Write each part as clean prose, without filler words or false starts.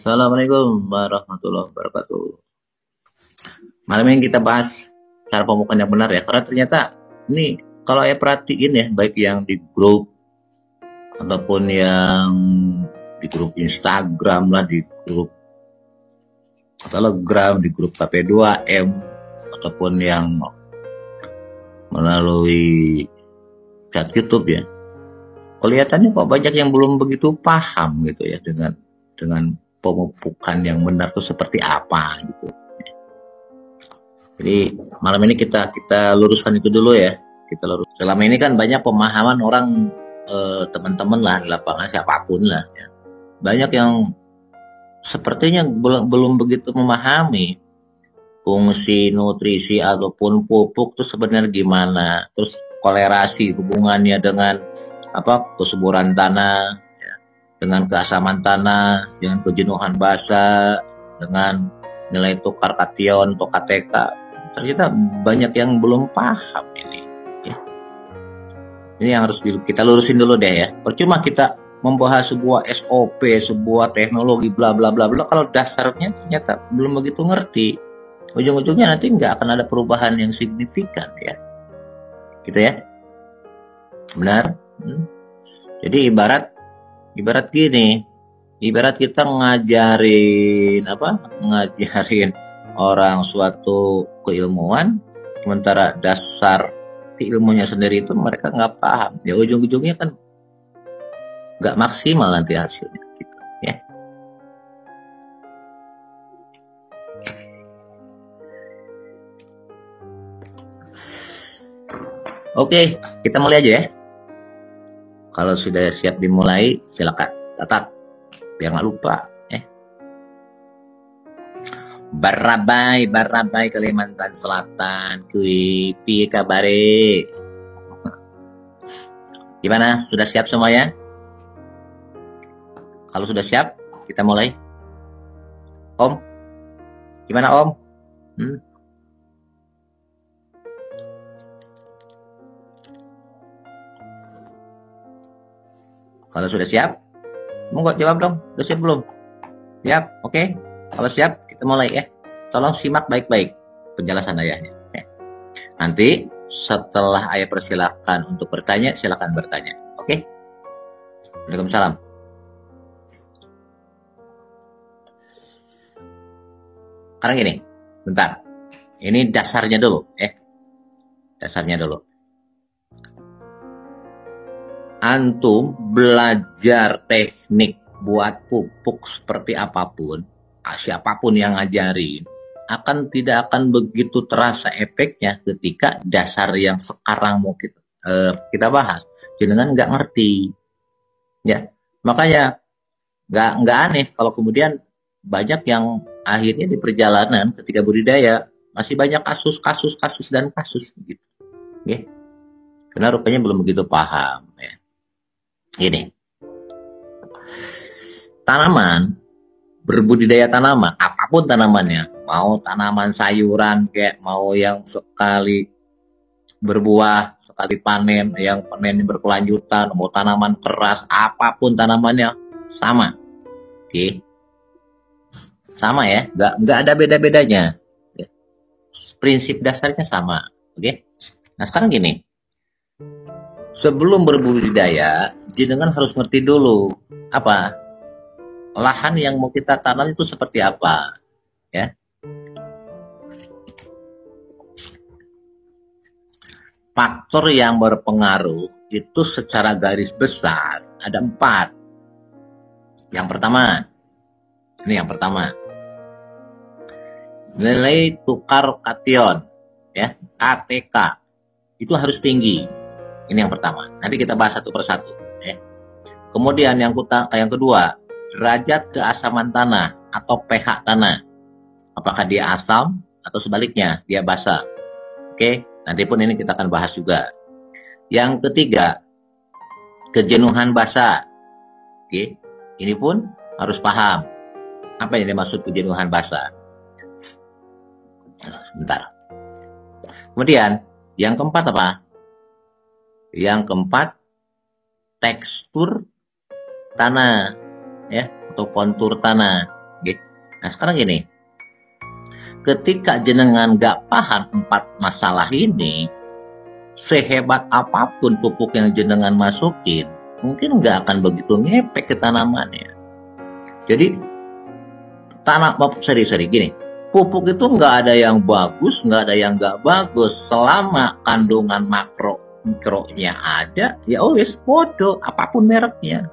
Assalamualaikum warahmatullahi wabarakatuh. Malam ini kita bahas cara pemukaan yang benar ya, karena ternyata ini kalau saya perhatiin ya, baik yang di grup ataupun yang di grup Instagram lah, di grup Telegram, di grup KP2M, ataupun yang melalui chat YouTube ya, kelihatannya kok banyak yang belum begitu paham gitu ya dengan pemupukan yang benar itu seperti apa gitu. Jadi malam ini kita luruskan itu dulu ya. Kita lurus. Selama ini kan banyak pemahaman orang, teman-teman lah di lapangan, siapapun lah ya. Banyak yang sepertinya belum begitu memahami fungsi nutrisi ataupun pupuk itu sebenarnya gimana. Terus kolerasi hubungannya dengan kesuburan tanah, ya, dengan keasaman tanah, dengan kejenuhan basa, dengan nilai tukar kation atau KTK. Ternyata banyak yang belum paham ini. Ya. Ini yang harus kita lurusin dulu deh ya. Percuma kita membahas sebuah SOP, sebuah teknologi, bla bla bla bla, kalau dasarnya ternyata belum begitu ngerti. Ujung-ujungnya nanti nggak akan ada perubahan yang signifikan ya. Gitu ya. Benar? Jadi ibarat gini, ibarat kita ngajarin orang suatu keilmuan, sementara dasar keilmuannya sendiri itu mereka nggak paham. Ya ujung-ujungnya kan nggak maksimal nanti hasilnya, gitu ya. Oke, kita mulai aja ya. Kalau sudah siap dimulai, silakan catat biar nggak lupa. Barabai Kalimantan Selatan, kui piye kabare? Gimana? Sudah siap semuanya? Kalau sudah siap, kita mulai. Om, gimana Om? Kalau sudah siap, monggo jawab dong. Sudah siap belum? Siap, oke. Kalau siap, kita mulai ya. Tolong simak baik-baik penjelasan ayahnya. Ya. Nanti setelah ayah persilakan untuk bertanya, silakan bertanya. Oke? Waalaikumsalam. Sekarang gini, bentar. Ini dasarnya dulu, Dasarnya dulu. Antum belajar teknik buat pupuk seperti apapun, siapapun yang ngajarin, tidak akan begitu terasa efeknya ketika dasar yang sekarang mau kita bahas jenengan nggak ngerti ya. Makanya nggak aneh kalau kemudian banyak yang akhirnya di perjalanan ketika budidaya masih banyak kasus gitu ya, karena rupanya belum begitu paham ya. Ini tanaman, berbudidaya tanaman, apapun tanamannya, mau tanaman sayuran kayak mau yang sekali berbuah, sekali panen, yang panen berkelanjutan, mau tanaman keras, apapun tanamannya sama. Oke. Sama ya, nggak ada beda-bedanya. Prinsip dasarnya sama. Oke. Nah, sekarang gini. Sebelum berbudidaya, jenengan harus ngerti dulu lahan yang mau kita tanam itu seperti apa, ya. Faktor yang berpengaruh itu secara garis besar ada 4. Yang pertama, nilai tukar kation, ya, KTK itu harus tinggi. Ini yang pertama. Nanti kita bahas satu persatu. Kemudian yang kedua, derajat keasaman tanah atau pH tanah. Apakah dia asam atau sebaliknya dia basa. Oke, nanti pun ini kita akan bahas juga. Yang ketiga, kejenuhan basa. Oke, ini pun harus paham. Apa yang dimaksud kejenuhan basa? Bentar. Kemudian yang keempat apa? Yang keempat, tekstur tanah, ya, atau kontur tanah. Nah sekarang gini, ketika jenengan gak paham 4 masalah ini, sehebat apapun pupuk yang jenengan masukin, mungkin nggak akan begitu ngepek ke tanamannya. Jadi seri gini, pupuk itu nggak ada yang bagus, nggak ada yang nggak bagus, selama kandungan mikronya ada, ya wis bodoh apapun mereknya.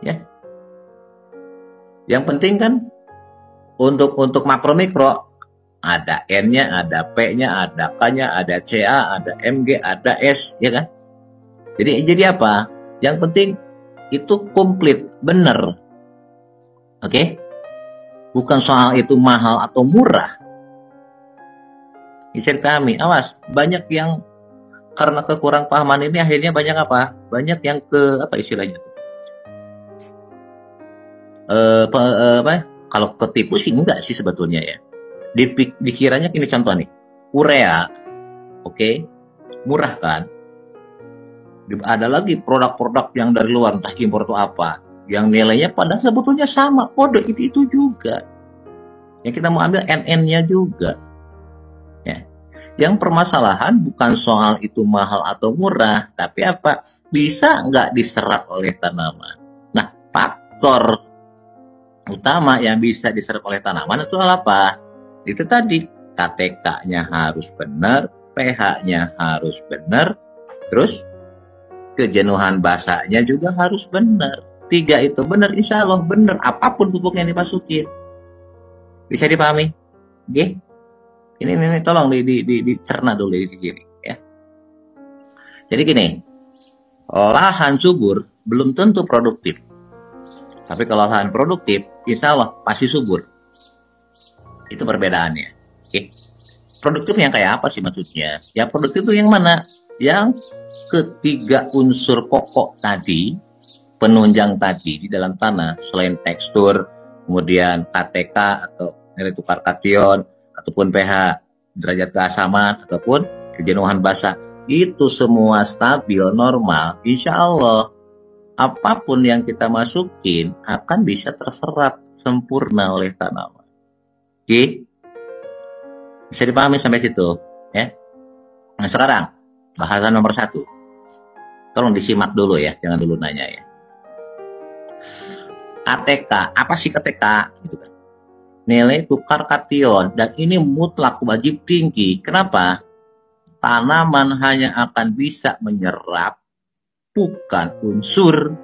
Ya. Yang penting kan untuk makro mikro ada N-nya, ada P-nya, ada K-nya, ada CA, ada MG, ada S, ya kan? Jadi apa? Yang penting itu komplit, bener. Oke? Bukan soal itu mahal atau murah. Bisa dipahami. Awas, banyak yang karena kekurang pahaman ini akhirnya banyak apa? Banyak yang apa istilahnya? Kalau ketipu sih enggak sih sebetulnya ya. Dikiranya gini contoh nih. Urea, oke, murah kan? Ada lagi produk-produk yang dari luar, entah impor atau apa, yang nilainya pada sebetulnya sama, kode itu juga. Yang kita mau ambil NN-nya juga. Ya. Yang permasalahan bukan soal itu mahal atau murah, tapi apa? Bisa nggak diserap oleh tanaman? Nah, faktor utama yang bisa diserap oleh tanaman itu apa? Itu tadi, KTK-nya harus benar, pH-nya harus benar, terus kejenuhan basahnya juga harus benar. 3 itu benar, insya Allah benar apapun pupuk yang dimasukin. Bisa dipahami? Oke? Ini tolong dicerna dulu di sini ya. Jadi gini, lahan subur belum tentu produktif. Tapi kalau lahan produktif, insya Allah pasti subur. Itu perbedaannya. Oke? Produktif yang kayak apa sih maksudnya? Ya produktif itu yang mana? Yang ketiga unsur pokok tadi, penunjang tadi di dalam tanah, selain tekstur, kemudian KTK atau nilai tukar kation, ataupun pH, derajat keasaman, ataupun kejenuhan basah, itu semua stabil, normal, insya Allah apapun yang kita masukin akan bisa terserap sempurna oleh tanaman. Oke? Bisa dipahami sampai situ ya. Nah sekarang bahasan nomor 1, tolong disimak dulu ya, jangan dulu nanya ya. KTK, apa sih KTK? Gitu kan. Nilai tukar kation, dan ini mutlak wajib tinggi. Kenapa? Tanaman hanya akan bisa menyerap, bukan unsur.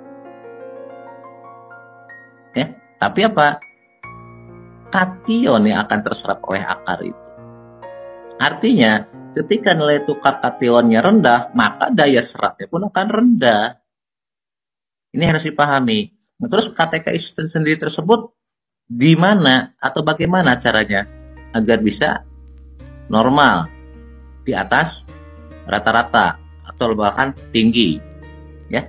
Ya, tapi apa? Kation yang akan terserap oleh akar itu. Artinya, ketika nilai tukar kationnya rendah, maka daya serapnya pun akan rendah. Ini harus dipahami. Nah, terus KTK sendiri tersebut di mana atau bagaimana caranya agar bisa normal di atas rata-rata atau bahkan tinggi, ya?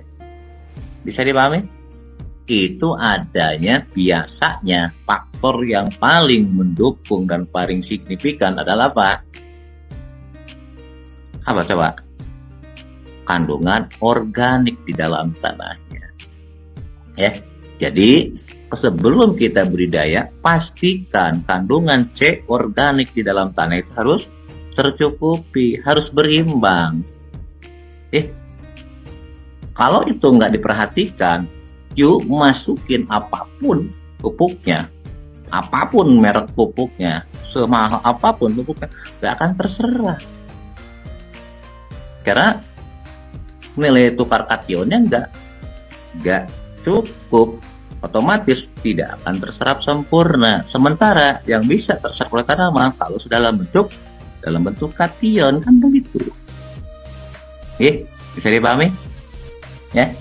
Bisa dipahami? Itu adanya biasanya faktor yang paling mendukung dan paling signifikan adalah apa? Apa coba? Kandungan organik di dalam tanahnya. Ya. Jadi sebelum kita budidaya, pastikan kandungan C organik di dalam tanah itu harus tercukupi, harus berimbang. Kalau itu nggak diperhatikan, yuk masukin apapun pupuknya, apapun merek pupuknya, semahal apapun pupuknya, nggak akan terserap. Karena nilai tukar kationnya nggak cukup, otomatis tidak akan terserap sempurna. Sementara yang bisa terserap oleh tanaman kalau sudah dalam bentuk kation, kan begitu. Bisa dipahami? Ya.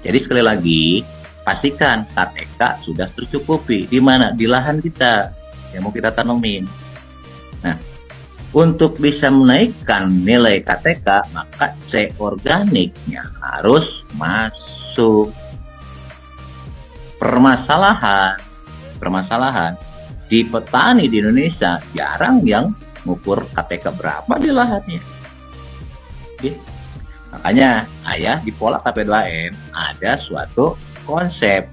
Jadi sekali lagi, pastikan KTK sudah tercukupi. Di mana? Di lahan kita yang mau kita tanamin. Nah, untuk bisa menaikkan nilai KTK, maka C organiknya harus masuk. Permasalahan di petani di Indonesia jarang yang ngukur KTK berapa di lahannya. Makanya ayah di pola KP2M ada suatu konsep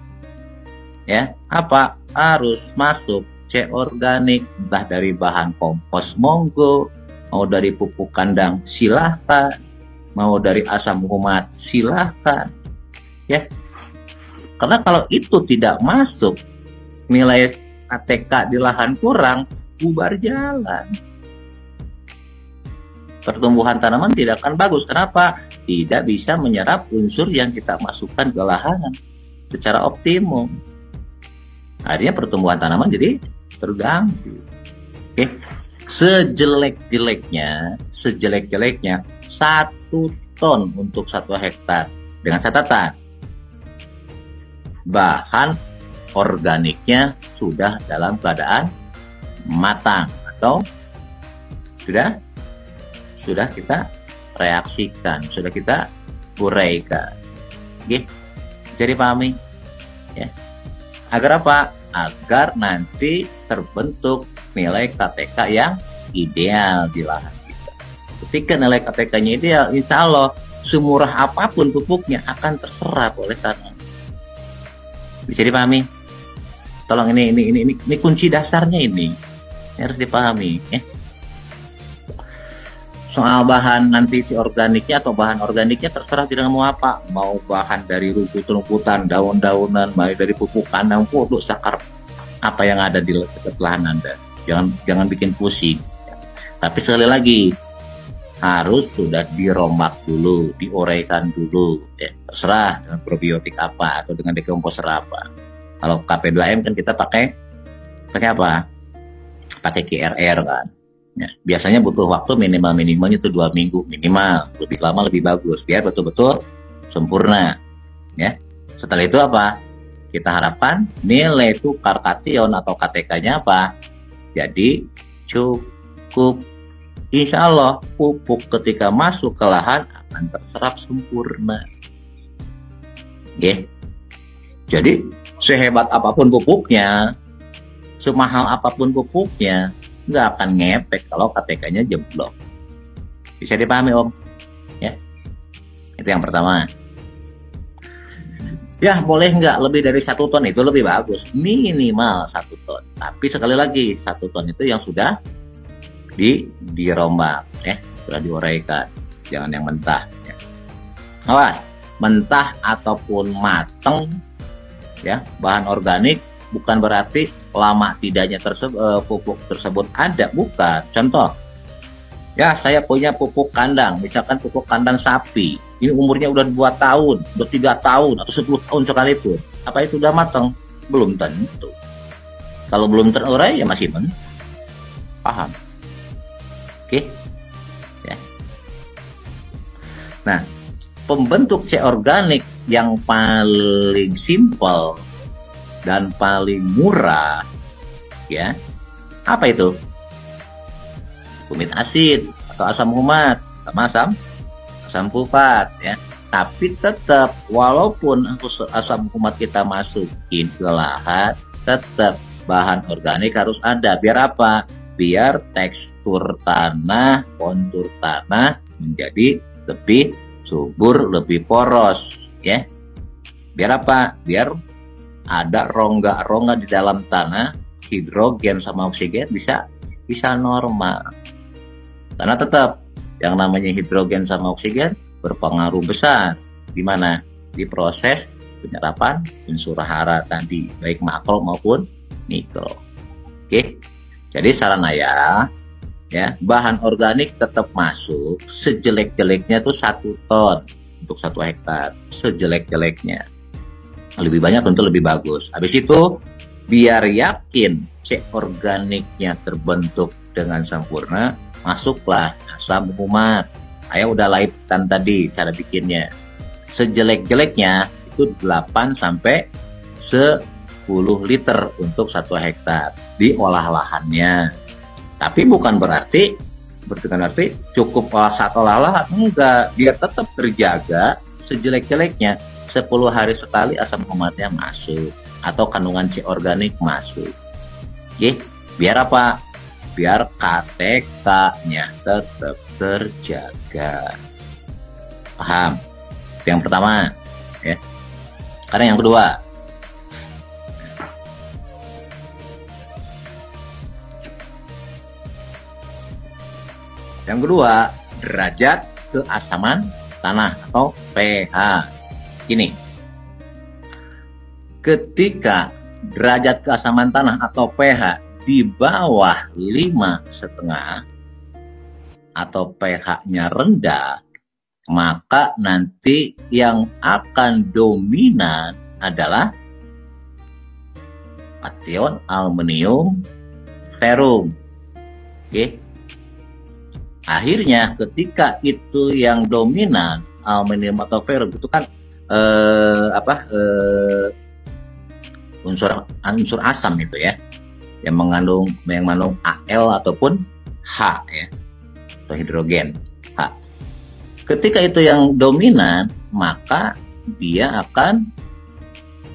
ya. Apa? Harus masuk C organik, entah dari bahan kompos monggo, mau dari pupuk kandang silahkan, mau dari asam humat silahkan, ya. Karena kalau itu tidak masuk, nilai ATK di lahan kurang, bubar jalan. Pertumbuhan tanaman tidak akan bagus. Kenapa? Tidak bisa menyerap unsur yang kita masukkan ke lahan secara optimum. Akhirnya pertumbuhan tanaman jadi terganggu. Oke. Sejelek-jeleknya 1 ton untuk 1 hektar. Dengan catatan, bahan organiknya sudah dalam keadaan matang atau sudah kita reaksikan, sudah kita uraikan. Oke, jadi pahami ya. Agar apa? Agar nanti terbentuk nilai KTK yang ideal di lahan kita. Ketika nilai KTK-nya ideal, insya Allah semurah apapun pupuknya akan terserap oleh tanaman. Bisa dipahami? Tolong ini kunci dasarnya ini harus dipahami ya. Soal bahan nanti si organiknya atau bahan organiknya terserah tidak mau apa, mau bahan dari rumput-rumputan, daun-daunan, baik dari pupuk kandang, produk sakar apa yang ada di dekat lahan Anda. Jangan bikin pusing. Tapi sekali lagi harus sudah dirombak dulu, diuraikan dulu, ya. Terserah dengan probiotik apa atau dengan dekomposer apa. Kalau KP2M kan kita pakai apa? Pakai KRR kan. Ya, biasanya butuh waktu minimalnya itu 2 minggu minimal, lebih lama lebih bagus biar betul-betul sempurna ya. Setelah itu apa? Kita harapkan nilai tukar kation atau KTK-nya apa? Jadi cukup. Insya Allah pupuk ketika masuk ke lahan akan terserap sempurna. Ya. Jadi sehebat apapun pupuknya, semahal apapun pupuknya, nggak akan ngepek kalau KTK-nya jeblok. Bisa dipahami Om? Ya, itu yang pertama. Ya boleh nggak lebih dari 1 ton, itu lebih bagus, minimal 1 ton. Tapi sekali lagi 1 ton itu yang sudah dirombak, ya, sudah diuraikan, jangan yang mentah. Ya. Awas, mentah ataupun mateng, ya, bahan organik bukan berarti lama tidaknya pupuk tersebut ada, bukan. Contoh, ya saya punya pupuk kandang, misalkan pupuk kandang sapi, ini umurnya udah 2 tahun, udah 3 tahun, atau 10 tahun sekalipun. Apa itu udah matang? Belum tentu. Kalau belum terurai ya masih paham. Oke, ya. Nah, pembentuk C organik yang paling simpel dan paling murah, ya, apa itu? Kumit asid atau asam humat sama asam sulfat, ya. Tapi tetap walaupun asam humat kita masukin ke lahan, tetap bahan organik harus ada. Biar apa? Biar tekstur tanah, kontur tanah menjadi lebih subur, lebih poros, ya. Biar apa? Biar ada rongga-rongga di dalam tanah, hidrogen sama oksigen bisa normal. Karena tetap yang namanya hidrogen sama oksigen berpengaruh besar di mana? Di proses penyerapan unsur hara tadi, baik makro maupun mikro. Oke. Jadi saran ya, bahan organik tetap masuk, sejelek-jeleknya tuh 1 ton untuk 1 hektar, sejelek-jeleknya. Lebih banyak tentu lebih bagus. Habis itu biar yakin C organiknya terbentuk dengan sempurna, masuklah asam humat. Saya udah laitan tadi cara bikinnya. Sejelek-jeleknya itu 8 sampai 10 liter untuk 1 hektar diolah lahannya. Tapi bukan berarti cukup olah lahan, enggak. Biar tetap terjaga sejelek-jeleknya, 10 hari sekali asam humatnya masuk atau kandungan C organik masuk. Oke, biar apa? Biar KTK-nya tetap terjaga. Paham? Itu yang pertama, ya. Sekarang yang kedua. Yang kedua, derajat keasaman tanah atau pH. Gini, ketika derajat keasaman tanah atau pH di bawah 5,5 atau pH-nya rendah, maka nanti yang akan dominan adalah kation aluminium ferrum. Oke. Akhirnya ketika itu yang dominan aluminium atau ferrum itu kan unsur asam itu ya, yang mengandung Al ataupun H ya, atau hidrogen H. Ketika itu yang dominan, maka dia akan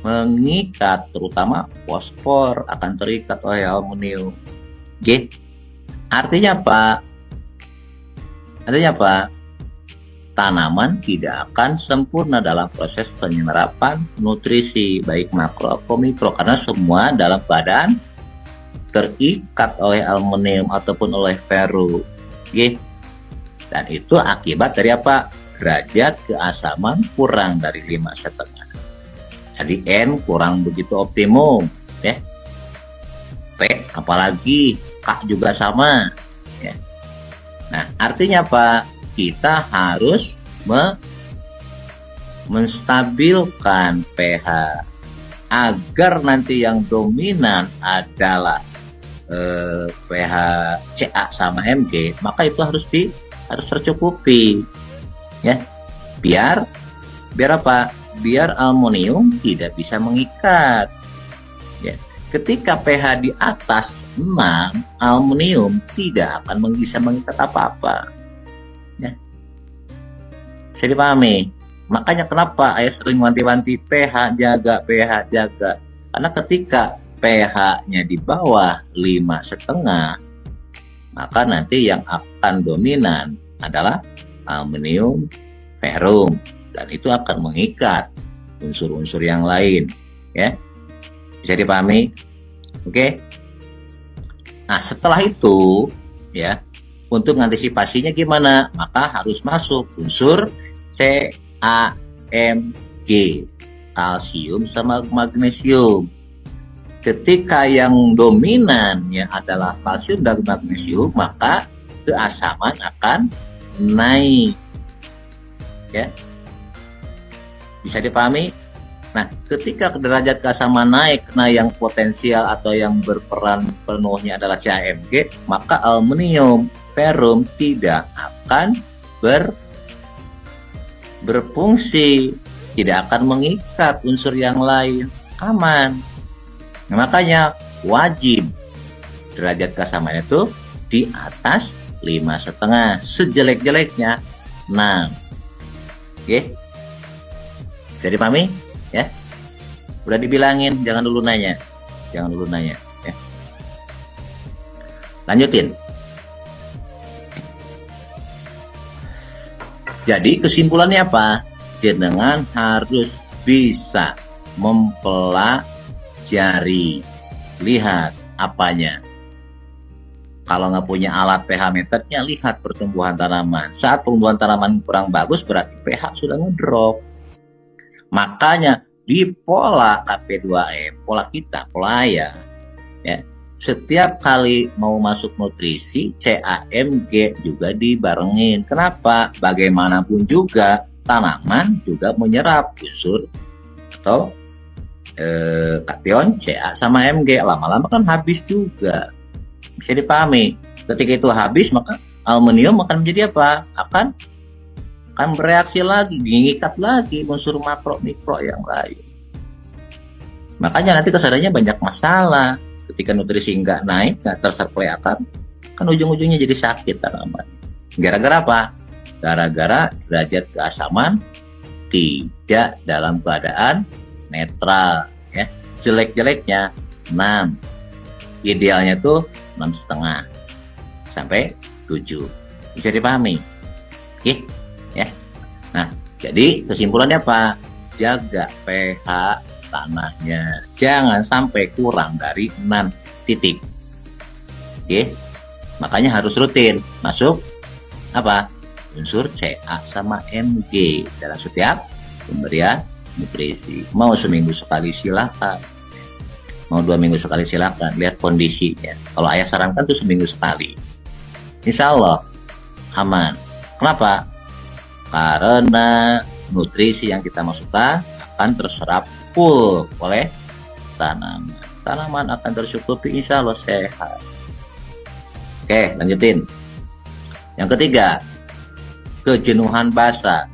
mengikat, terutama fosfor akan terikat oleh aluminium. Oke. Artinya apa? Tanaman tidak akan sempurna dalam proses penyerapan nutrisi baik makro atau mikro, karena semua dalam keadaan terikat oleh aluminium ataupun oleh ferrum. Oke. Dan itu akibat dari apa? Derajat keasaman kurang dari 5,5. Jadi N kurang begitu optimum ya. P apalagi, K juga sama ya. Nah, artinya apa? Kita harus menstabilkan pH agar nanti yang dominan adalah pH Ca sama Mg, maka itu harus tercukupi ya, biar apa? Biar aluminium tidak bisa mengikat ya. Ketika pH di atas 6, aluminium tidak akan bisa mengikat apa-apa ya. Bisa dipahami? Makanya kenapa ayah sering wanti-wanti pH jaga, karena ketika pH-nya di bawah 5,5, maka nanti yang akan dominan adalah aluminium ferrum, dan itu akan mengikat unsur-unsur yang lain ya. Bisa dipahami? Oke. Nah, setelah itu ya, untuk mengantisipasinya gimana? Maka harus masuk unsur CaMg, kalsium sama magnesium. Ketika yang dominannya adalah kalsium dan magnesium, maka keasaman akan naik ya. Bisa dipahami? Nah, ketika derajat keasaman naik, nah yang potensial atau yang berperan penuhnya adalah CaMg, maka aluminium ferrum tidak akan berfungsi, tidak akan mengikat unsur yang lain, aman. Nah, makanya wajib derajat keasaman itu di atas 5,5, sejelek-jeleknya 6. Oke. Bisa dipahami ya? Udah dibilangin, jangan dulu nanya ya. Lanjutin. Jadi kesimpulannya apa? Jenengan harus bisa mempelajari. Lihat apanya. Kalau nggak punya alat pH meternya, lihat pertumbuhan tanaman. Saat pertumbuhan tanaman kurang bagus, berarti pH sudah ngedrop. Makanya di pola KP2M, pola ayah ya, setiap kali mau masuk nutrisi, CaMg juga dibarengin. Kenapa? Bagaimanapun juga tanaman juga menyerap unsur atau kation Ca sama Mg. Lama-lama kan habis juga. Bisa dipahami? Ketika itu habis, maka aluminium akan menjadi apa? Akan bereaksi lagi, diikat lagi unsur makro mikro yang lain. Makanya nanti kesannya banyak masalah. Ketika nutrisi nggak naik, nggak tersuplai akar, kan ujung-ujungnya jadi sakit tanaman. Gara-gara apa? Gara-gara derajat keasaman tidak dalam keadaan netral ya. Jelek-jeleknya 6, idealnya tuh 6,5 sampai 7. Bisa dipahami? Oke ya. Nah, jadi kesimpulannya apa? Jaga pH tanahnya, jangan sampai kurang dari 6 titik. Oke, makanya harus rutin masuk apa? Unsur Ca sama Mg dalam setiap pemberian nutrisi. Mau seminggu sekali silakan, mau 2 minggu sekali silakan, lihat kondisinya. Kalau ayah sarankan tuh seminggu sekali, insya Allah aman. Kenapa? Karena nutrisi yang kita masukkan akan terserap full oleh tanaman. Tanaman akan tercukupi, insya Allah sehat. Oke, lanjutin. Yang ketiga, kejenuhan basah.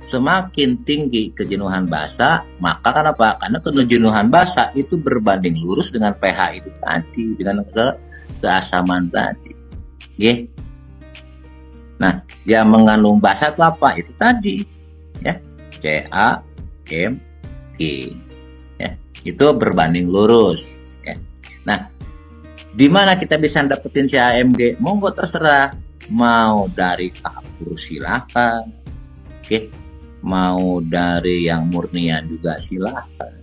Semakin tinggi kejenuhan basah, maka kenapa? Karena kejenuhan basah itu berbanding lurus dengan pH itu tadi, dengan keasaman tadi. Oke. Nah, yang mengandung basah itu apa? Itu tadi, ya, Ca, Mg, ya, itu berbanding lurus. Ya. Nah, di mana kita bisa dapetin Ca, Mg? Monggo terserah. Mau dari kapur silakan, oke. Mau dari yang murnian juga silakan.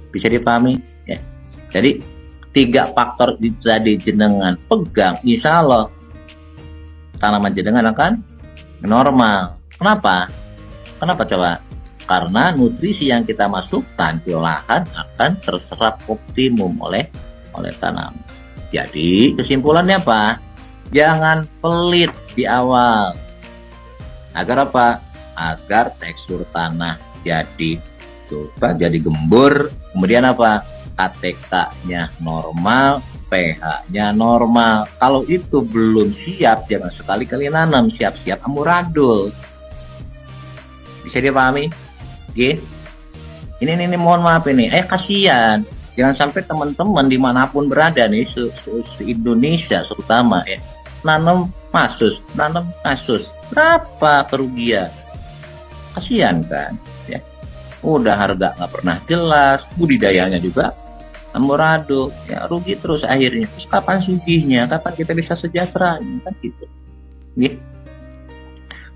Bisa dipahami? Ya. Jadi 3 faktor itu tadi jenengan pegang, insya Allah tanaman jenengan akan normal. Kenapa? Kenapa coba? Karena nutrisi yang kita masukkan di olahan akan terserap optimum oleh tanaman. Jadi kesimpulannya apa? Jangan pelit di awal. Agar apa? Agar tekstur tanah jadi gembur. Kemudian apa? KTK-nya normal, pH-nya normal. Kalau itu belum siap, jangan sekali-kali nanam. Siap-siap amburadul. Bisa dipahami? Oke. Ini mohon maaf ini. Kasihan. Jangan sampai teman-teman dimanapun berada nih, se-Indonesia terutama ya, nanam kasus, berapa kerugian? Kasihan kan, ya. Udah harga nggak pernah jelas, budidayanya juga amburadul, ya rugi terus akhirnya. Terus kapan sugihnya? Kapan kita bisa sejahtera? Kan gitu. Nih.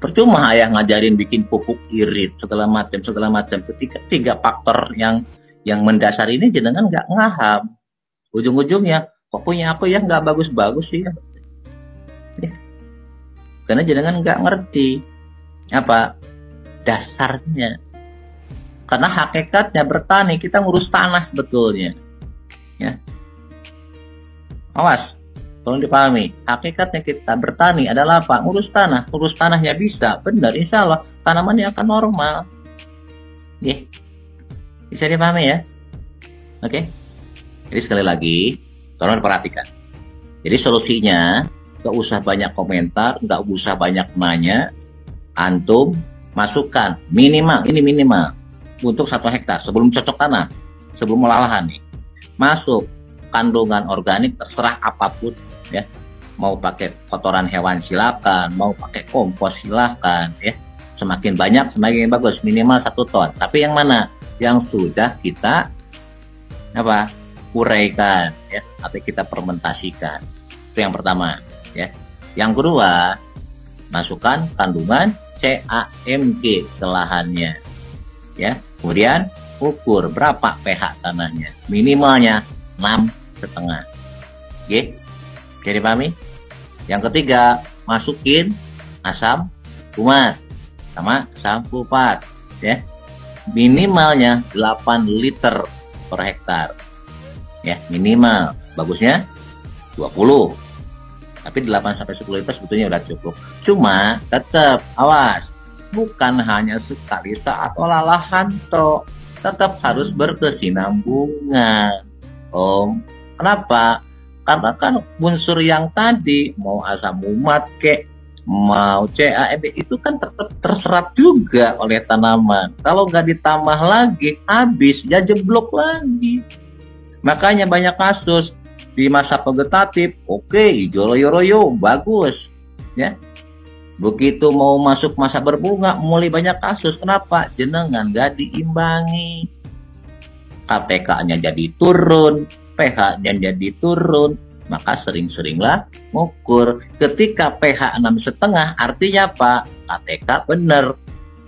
Percuma ayah ngajarin bikin pupuk irit segala macam. Ketika 3 faktor yang mendasar ini jenengan nggak ngaham. Ujung-ujungnya kok punya aku ya nggak bagus-bagus sih ya. Karena jenengan nggak ngerti apa dasarnya. Karena hakikatnya bertani kita ngurus tanah sebetulnya, ya. Awas, tolong dipahami. Hakikatnya kita bertani adalah apa? Ngurus tanah. Ngurus tanahnya bisa, benar, insya Allah tanamannya akan normal. Ya, bisa dipahami ya? Oke. Jadi sekali lagi, tolong perhatikan. Jadi solusinya, gak usah banyak komentar, gak usah banyak nanya. Antum masukkan minimal untuk 1 hektar sebelum cocok tanam, sebelum olah lahan nih, masuk kandungan organik terserah apapun ya. Mau pakai kotoran hewan silakan, mau pakai kompos silakan ya. Semakin banyak semakin bagus, minimal 1 ton. Tapi yang mana? Yang sudah kita apa? Uraikan ya, atau kita fermentasikan. Itu yang pertama ya. Yang kedua, masukkan kandungan CaMg ke lahannya ya. Kemudian ukur berapa pH tanahnya, minimalnya 6,5. Oke, bisa dipahami? Yang ketiga, masukin asam kumat sama asam sulfat ya, minimalnya 8 liter per hektar ya, minimal. Bagusnya 20, tapi 8-10 liter sebetulnya udah cukup. Cuma tetap awas, bukan hanya sekali saat olah lahan toh, tetap harus berkesinambungan Om. Kenapa? Karena kan unsur yang tadi, mau asam umat kek, mau CaMg itu kan tetap terserap juga oleh tanaman. Kalau nggak ditambah lagi, habis ya jeblok lagi. Makanya banyak kasus di masa vegetatif, oke, hijau royo-royo, bagus ya. Begitu mau masuk masa berbunga, mulai banyak kasus. Kenapa? Jenengan nggak diimbangi. KPK-nya jadi turun, pH-nya jadi turun. Maka sering-seringlah mengukur. Ketika pH 6,5, artinya apa? KTK benar.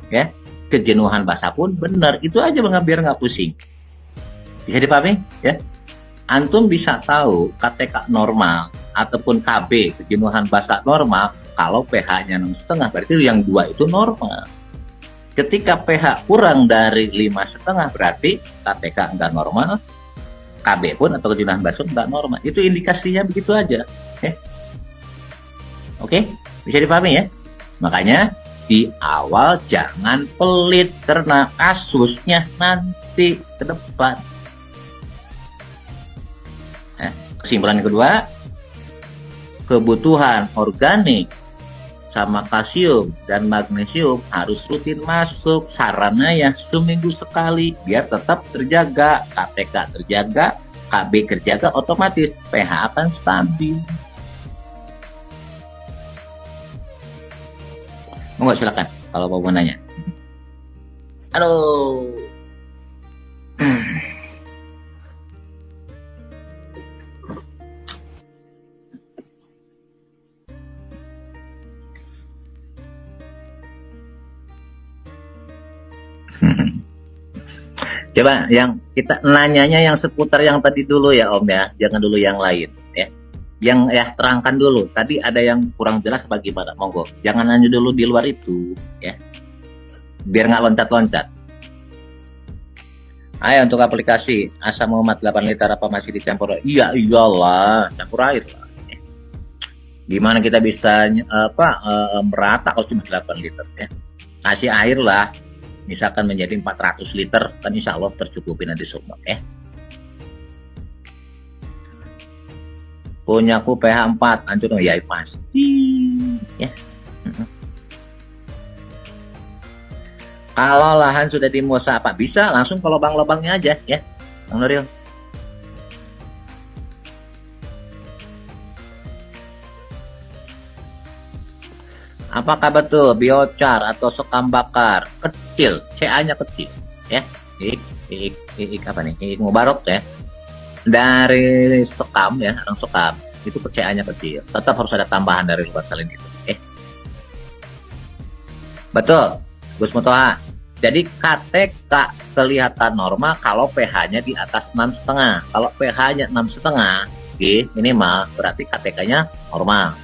Ya, kejenuhan basah pun benar. Itu aja biar nggak pusing. Bisa dipahami? Ya. Antum bisa tahu KTK normal ataupun KB, kejenuhan basah normal, kalau pH-nya 6,5 berarti yang 2 itu normal. Ketika pH kurang dari 5,5 berarti KTK enggak normal, KB pun atau kejenuhan basur enggak normal. Itu indikasinya begitu aja. Oke, bisa dipahami ya? Makanya di awal jangan pelit karena kasusnya nanti ke depan. Kesimpulan yang kedua, kebutuhan organik sama kalsium dan magnesium harus rutin masuk, sarannya ya seminggu sekali biar tetap terjaga, KTK terjaga, KB terjaga, otomatis pH akan stabil. Monggo silakan kalau mau nanya. Halo. Coba yang kita nanyanya yang seputar yang tadi dulu ya Om ya, jangan dulu yang lain ya. Yang ya terangkan dulu. Tadi ada yang kurang jelas bagaimana? Monggo, jangan nanya dulu di luar itu ya. Biar nggak loncat-loncat. Ayo untuk aplikasi asam umat 8 liter apa masih dicampur? Iya iyalah, campur air lah. Gimana kita bisa merata kalau cuma 8 liter ya? Kasih air lah. Misalkan menjadi 400 liter, kan insya Allah tercukupi nanti semua ya. Punyaku pH 4, hancur ya pasti ya. Kalau lahan sudah dimuasa apa bisa langsung ke lubang-lubangnya aja ya, Bang Nuril. Apakah betul biochar atau sekam bakar kecil, CA-nya kecil ya? Apa nih? Mubarok ya. Dari sekam ya, orang sekam itu CA-nya kecil. Tetap harus ada tambahan dari luar salin itu. Betul, Gus Mutoha. Jadi KTK kelihatan normal kalau pH-nya di atas 6,5. Kalau pH-nya 6,5, minimal berarti KTK-nya normal.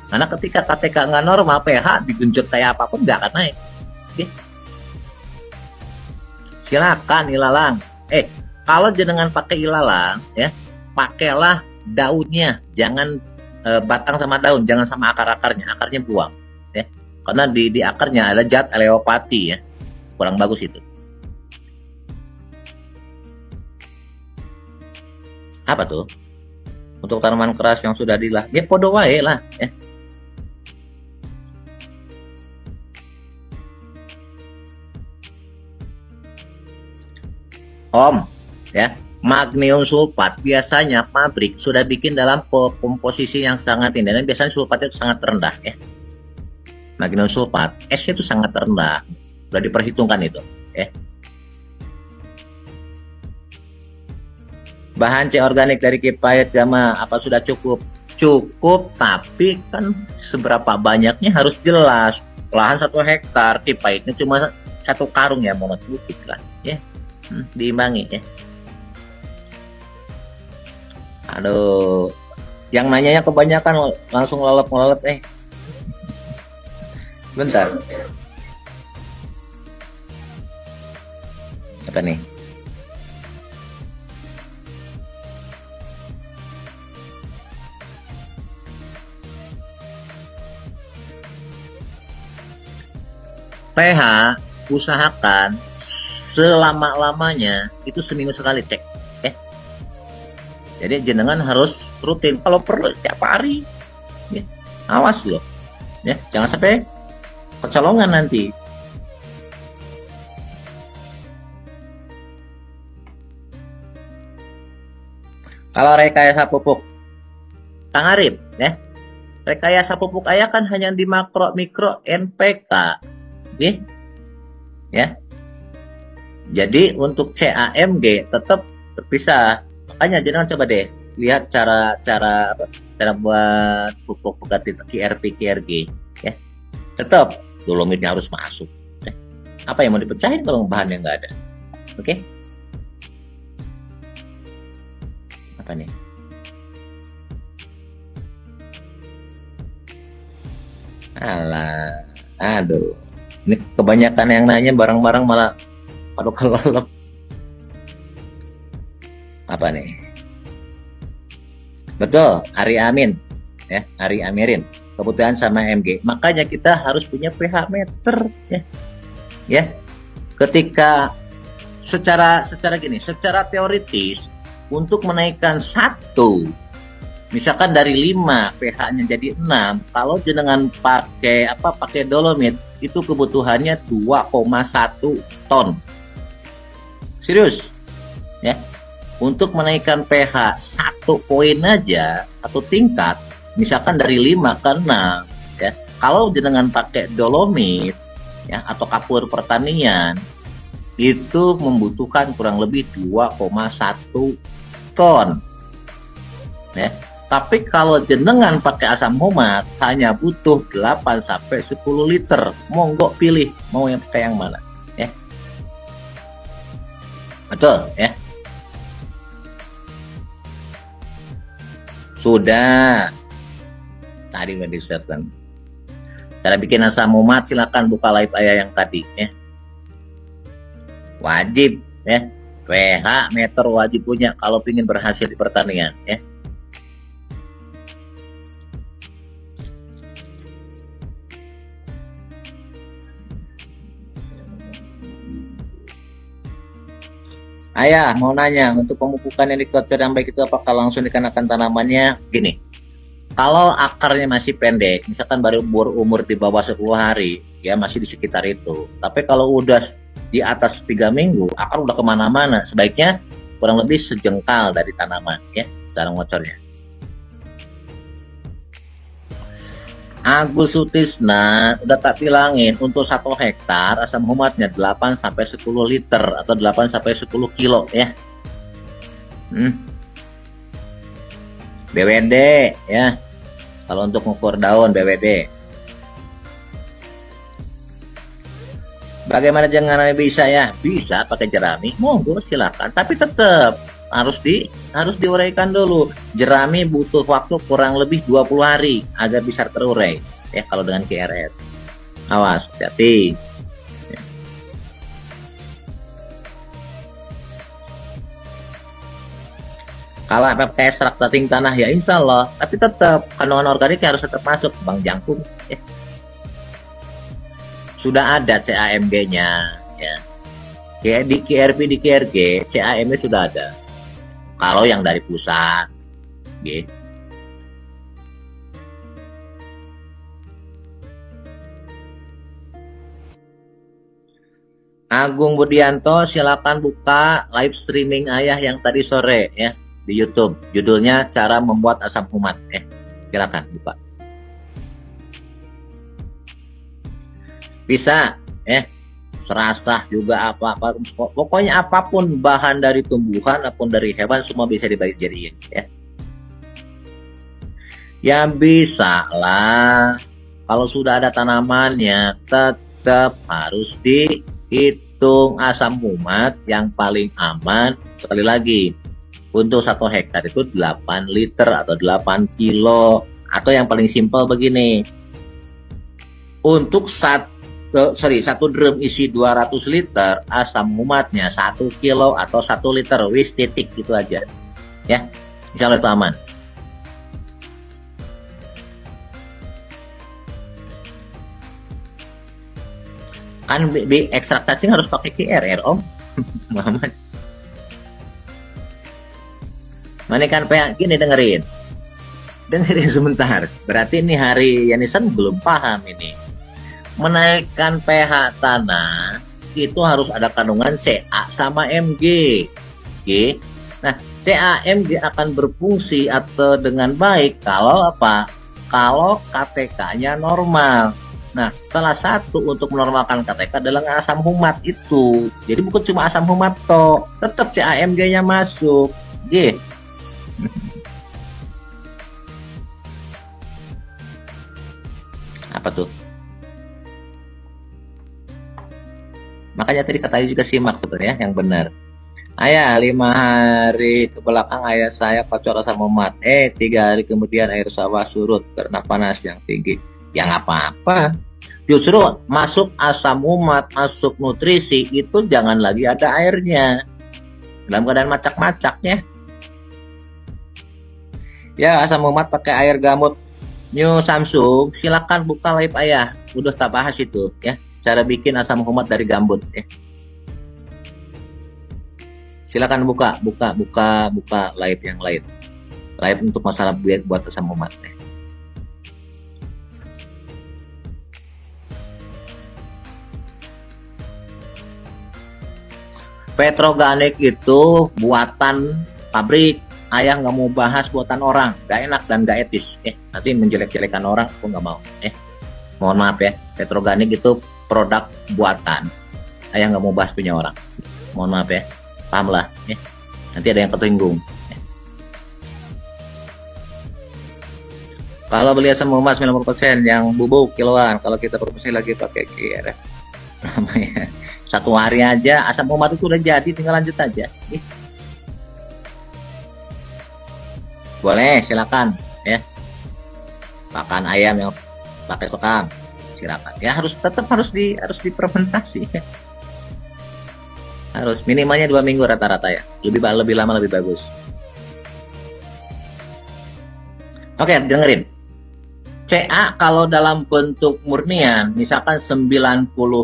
Karena ketika KTK nggak normal, pH digenjot kayak apapun nggak akan naik. Silakan ilalang. Kalau jenengan pakai ilalang, ya pakailah daunnya, jangan batang sama daun, jangan sama akar-akarnya. Akarnya buang, ya. Karena di akarnya ada zat aleopati, ya, kurang bagus itu. Apa tuh? Untuk tanaman keras yang sudah dilah, ya podo wae lah, ya. Om, ya, magnesium sulfat biasanya pabrik sudah bikin dalam komposisi yang sangat tinggi dan biasanya sulfatnya itu sangat rendah ya. Magnesium sulfat, S-nya itu sangat rendah, sudah diperhitungkan itu ya. Bahan C organik dari Kipayat Gama apa sudah cukup? Cukup, tapi kan seberapa banyaknya harus jelas. Lahan 1 hektar, Kipayatnya cuma 1 karung ya, monotipik lah ya. Diimbangi ya. Aduh, yang nanyanya kebanyakan langsung lelep. Bentar. Apa nih? pH usahakan selama-lamanya itu seminggu sekali cek ya. Jadi jenengan harus rutin, kalau perlu tiap hari ya. Awas loh ya, jangan sampai kecolongan nanti. Kalau rekayasa pupuk Kang Arif ya, rekayasa pupuk ayah kan hanya di makro mikro NPK ya. Jadi untuk CAMG tetap terpisah. Makanya jangan coba deh lihat cara buat pupuk KRP KRG ya. Tetap dolomitnya harus masuk ya. Apa yang mau dipecahin kalau bahan yang nggak ada? Oke? Apa nih? Alah, aduh. Ini kebanyakan yang nanya barang-barang malah aduh kelelep. Apa nih? Betul, Ari Amin. Ya, Ari Amirin. Kebutuhan sama MG. Makanya kita harus punya pH meter ya. Ya. Ketika secara teoritis untuk menaikkan satu, misalkan dari 5 pH-nya jadi 6, kalau jenengan pakai dolomit itu kebutuhannya 2,1 ton. Serius. Ya. Untuk menaikkan pH 1 poin aja, 1 tingkat, misalkan dari 5 ke 6 ya. Kalau jenengan pakai dolomit ya atau kapur pertanian itu membutuhkan kurang lebih 2,1 ton. Ya. Tapi kalau jenengan pakai asam humat hanya butuh 8 sampai 10 liter. Monggo pilih mau yang pakai yang mana, ya. Betul, ya. Sudah. Tadi udah di-share-kan. Cara bikin asam humat silakan buka live ayah yang tadi, ya. Wajib, ya. pH meter wajib punya kalau ingin berhasil di pertanian, ya. Ayah mau nanya, untuk pemupukan yang dikejar yang baik itu apakah langsung dikenakan tanamannya? Gini, kalau akarnya masih pendek, misalkan baru umur di bawah 10 hari, ya masih di sekitar itu. Tapi kalau udah di atas 3 minggu, akar udah kemana-mana. Sebaiknya kurang lebih sejengkal dari tanaman, ya, cara ngocornya. Agus Sutisna udah tak bilangin untuk 1 hektar asam humatnya 8 sampai 10 liter atau 8 sampai 10 kilo ya. BWD ya. Kalau untuk mengukur daun BWD. Bagaimana jangan bisa ya? Bisa pakai jerami, monggo silakan. Tapi tetap harus diuraikan dulu. Jerami butuh waktu kurang lebih 20 hari agar bisa terurai ya kalau dengan KRS. Awas, hati-hati. Ya. Kalau pakai ekstrak cacing tanah ya insya Allah, tapi tetap kandungan organik harus tetap masuk, Bang Jangkung. Ya. Sudah ada CAMG-nya ya. Kayak di KRP di KRG, CAMG sudah ada. Kalau yang dari pusat, gitu. Agung Budianto, silakan buka live streaming ayah yang tadi sore ya di YouTube. Judulnya cara membuat asam humat. Silakan buka. Bisa, serasah juga apa-apa, pokoknya apapun bahan dari tumbuhan apapun dari hewan semua bisa dibagi-jadiin ya. Ya bisa lah, kalau sudah ada tanamannya tetap harus dihitung asam humat yang paling aman. Sekali lagi, untuk 1 hektar itu 8 liter atau 8 kilo, atau yang paling simpel begini, untuk 1 drum isi 200 liter, asam humatnya 1 kilo atau 1 liter, wis titik itu aja ya, insya Allah itu aman. Kan ekstrak cacing harus pakai KRR om. Muhammad mana kan gini, dengerin sebentar, berarti ini hari Yanisen belum paham ini. Menaikkan pH tanah itu harus ada kandungan Ca sama Mg. Oke. Nah, CaMg akan berfungsi atau dengan baik kalau apa? Kalau KTK-nya normal. Nah, salah satu untuk menormalkan KTK adalah asam humat itu. Jadi bukan cuma asam humat toh, tetap CaMg-nya masuk. G. Apa tuh? Makanya tadi katanya juga simak sebenarnya yang benar. Ayah, 5 hari ke belakang ayah saya kocor asam humat. 3 hari kemudian air sawah surut karena panas yang tinggi. Ya nggak apa-apa. Justru masuk asam umat, masuk nutrisi itu jangan lagi ada airnya. Dalam keadaan macak-macaknya. Ya asam umat pakai air gamut. New Samsung, silakan buka live ayah. Udah tak bahas itu ya. Cara bikin asam umat dari gambut ya. Silakan buka live yang lain. Live untuk masalah buat asam umat ya. Petroganik itu buatan pabrik. Ayah nggak mau bahas buatan orang, nggak enak dan nggak etis. Nanti menjelek-jelekan orang, aku nggak mau. Mohon maaf ya, Petroganik itu produk buatan. Ayah nggak mau bahas punya orang. Mohon maaf ya, paham lah. Nanti ada yang ketinggung. Kalau beli asam umat 90% yang bubuk kiloan, kalau kita produksi lagi pakai QR. Namanya. Satu hari aja asam umat itu udah jadi, tinggal lanjut aja. Boleh, silakan ya. Makan ayam yang pakai sekam, silakan. Ya tetap harus difermentasi. Ya. Harus minimalnya 2 minggu rata-rata ya. Lebih lama lebih bagus. Oke, dengerin. CA kalau dalam bentuk murnian, misalkan 90%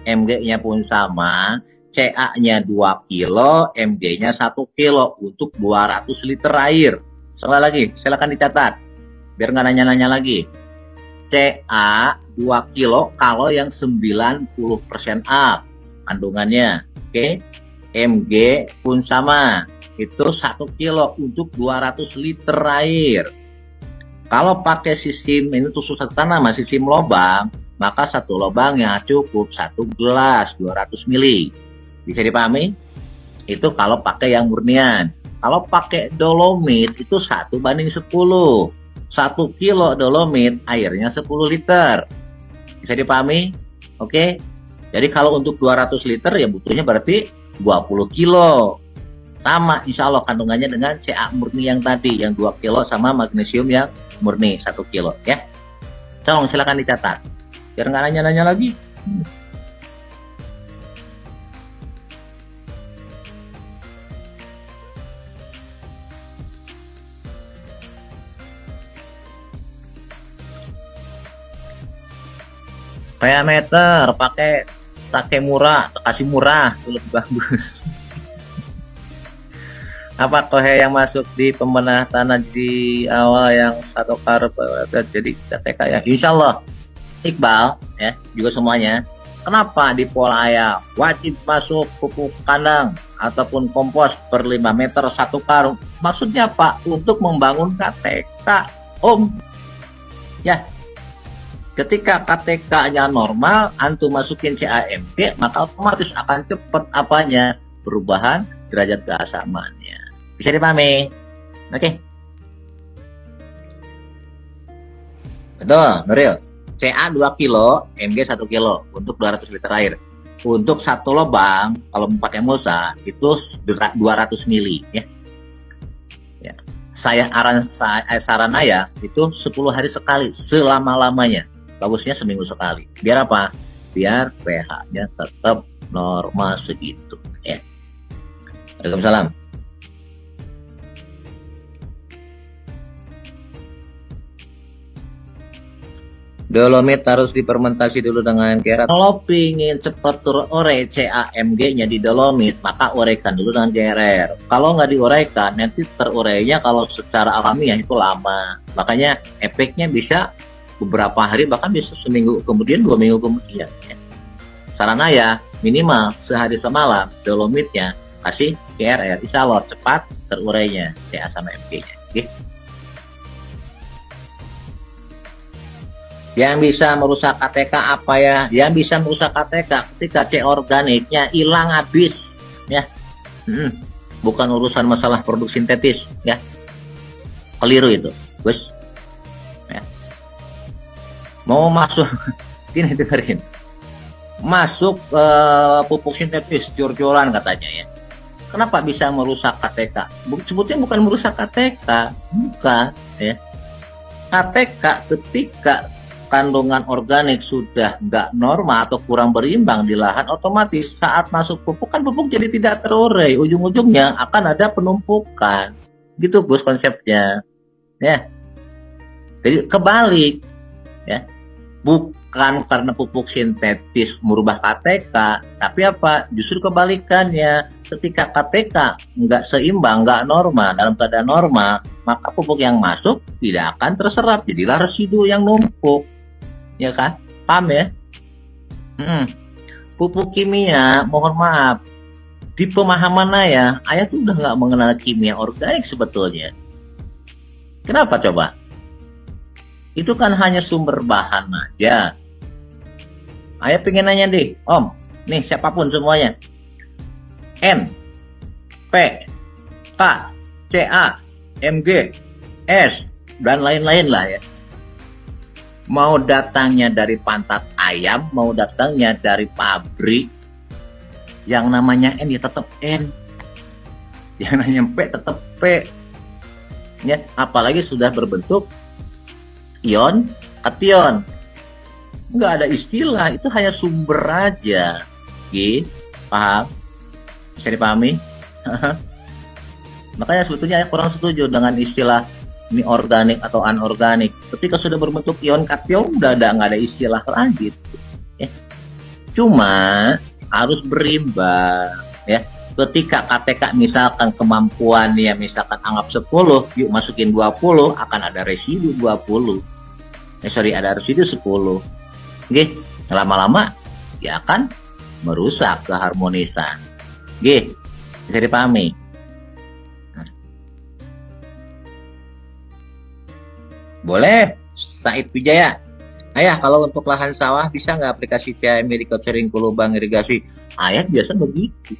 Mg-nya pun sama, CA-nya 2 kilo, Mg-nya 1 kilo untuk 200 liter air. Sekali lagi, silakan dicatat. Biar nggak nanya-nanya lagi. CA 2 kilo kalau yang 90% up kandungannya. Oke. Mg pun sama. Itu 1 kilo untuk 200 liter air. Kalau pakai sistem, ini tusuk satu tanah, sistem lobang, maka satu lobangnya cukup 1 gelas 200 ml. Bisa dipahami? Itu kalau pakai yang murnian. Kalau pakai dolomit itu 1:10. 1 kilo dolomit airnya 10 liter. Bisa dipahami? Oke. Jadi kalau untuk 200 liter ya butuhnya berarti 20 kilo. Sama insya Allah kandungannya dengan CA murni yang tadi, yang 2 kilo sama magnesium yang murni 1 kilo ya. Tolong silakan dicatat. Biar nggak nanya-nanya lagi. Kayak meter pakai Takemura, kasih murah itu lebih bagus. Apa kohe yang masuk di pembenah tanah di awal yang satu karb jadi KTK ya? Insya Allah Iqbal ya juga semuanya. Kenapa di pola ayam wajib masuk pupuk kandang ataupun kompos per 5 meter 1 karung? Maksudnya Pak untuk membangun KTK Om ya. Ketika KTK-nya normal, antum masukin CAMG, maka otomatis akan cepat apanya? Perubahan derajat keasamannya. Bisa dipahami? Oke. Betul, Nuril. CA 2 kilo, MG 1 kilo untuk 200 liter air. Untuk satu lubang, kalau pakai emulsa, itu 200 mili. Ya. Saran saya, itu 10 hari sekali, selama-lamanya. Bagusnya seminggu sekali. Biar apa? Biar pH-nya tetap normal segitu. Ya. Waalaikumsalam. Dolomit harus difermentasi dulu dengan gerat. Kalau pingin cepat terure CAMG-nya di dolomit, maka uraikan dulu dengan GRR. Kalau nggak diuraikan, nanti terurainya kalau secara alamiah itu lama. Makanya efeknya bisa beberapa hari, bahkan bisa seminggu kemudian, 2 minggu kemudian. Ya. Saran saya, minimal sehari semalam dolomitnya kasih GRR. Insya Allah cepat terurainya CA sama MG-nya. Okay. Yang bisa merusak KTK apa ya? Yang bisa merusak KTK ketika C organiknya hilang habis, ya. Bukan urusan masalah produk sintetis, ya. Keliru itu, Gus. Ya. Mau masuk, ini dengerin. Masuk pupuk sintetis, jor-joran katanya ya. Kenapa bisa merusak KTK? Sebutnya bukan merusak KTK, bukan, ya. KTK ketika kandungan organik sudah nggak normal atau kurang berimbang di lahan, otomatis saat masuk pupuk kan pupuk jadi tidak terurai, ujung-ujungnya akan ada penumpukan. Gitu Gus konsepnya. Ya. Jadi kebalik ya. Bukan karena pupuk sintetis merubah KTK, tapi apa? Justru kebalikannya. Ketika KTK nggak seimbang, nggak normal, dalam keadaan normal, maka pupuk yang masuk tidak akan terserap, jadilah residu yang numpuk, ya kan? Paham ya? Pupuk kimia, mohon maaf, di pemahaman ayah tuh udah nggak mengenal kimia organik sebetulnya. Kenapa coba? Itu kan hanya sumber bahan aja. Ayah pengen nanya deh, Om, nih siapapun semuanya, N, P, K, Ca, Mg, S, dan lain-lain lah ya. Mau datangnya dari pantat ayam, mau datangnya dari pabrik, yang namanya N ya tetap N, yang namanya P tetap P. Ya, apalagi sudah berbentuk ion, kation. Nggak ada istilah, itu hanya sumber aja. Oke, paham? Bisa dipahami? Makanya sebetulnya saya kurang setuju dengan istilah ini organik atau anorganik. Ketika sudah berbentuk ion kation, udah nggak ada istilah lagi. Ya. Cuma harus berimbang. Ya. Ketika KTK misalkan kemampuannya misalkan anggap 10, yuk masukin 20, akan ada residu 20. Ada residu 10. Oke, lama-lama ya akan merusak keharmonisan. Oke, bisa dipahami. Boleh, Said Wijaya. Ayah, kalau untuk lahan sawah bisa nggak aplikasi CIM irrigation ke lubang irigasi? Ayah biasa begitu.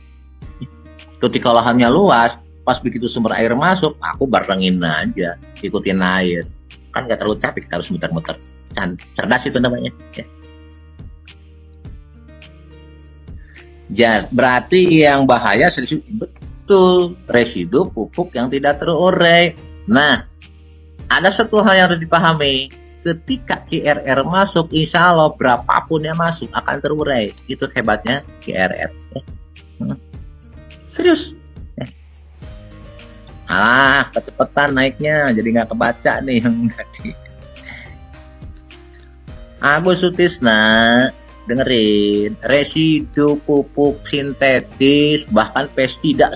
Ketika lahannya luas, pas begitu sumber air masuk, aku barengin aja, ikutin air. Kan nggak terlalu capek, kita harus muter-muter. Cerdas itu namanya. Ya, berarti yang bahaya betul residu pupuk yang tidak terurai. Nah, ada satu hal yang harus dipahami. Ketika KRR masuk, insya Allah berapapun yang masuk akan terurai. Itu hebatnya KRR. Serius. Kecepatan naiknya, jadi nggak kebaca nih. Agus Sutisna, dengerin, residu pupuk sintetis, bahkan pestisida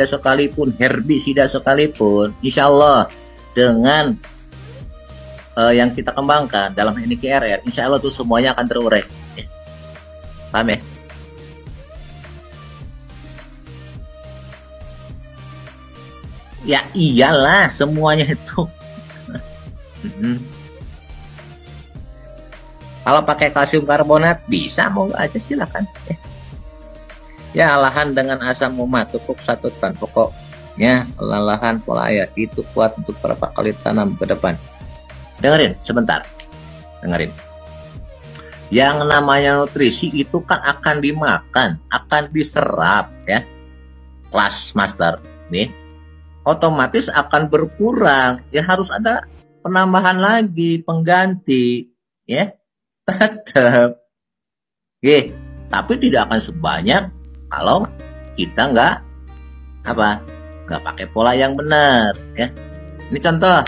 sekalipun, herbisida sekalipun, insya Allah dengan yang kita kembangkan dalam ini KRR, insya Allah tuh semuanya akan terurai. Paham ya? Ya iyalah, semuanya itu. Kalau pakai kalsium karbonat bisa, mau aja silakan. Ya, lahan dengan asam umat pupuk 1 ton pokoknya lahan pola air itu kuat untuk berapa kali tanam ke depan. Dengerin sebentar, dengerin. Yang namanya nutrisi itu kan akan dimakan, akan diserap ya. Kelas master nih, otomatis akan berkurang. Ya harus ada penambahan lagi, pengganti ya. Tetap. Oke, tapi tidak akan sebanyak kalau kita nggak pakai pola yang benar ya. Ini contoh.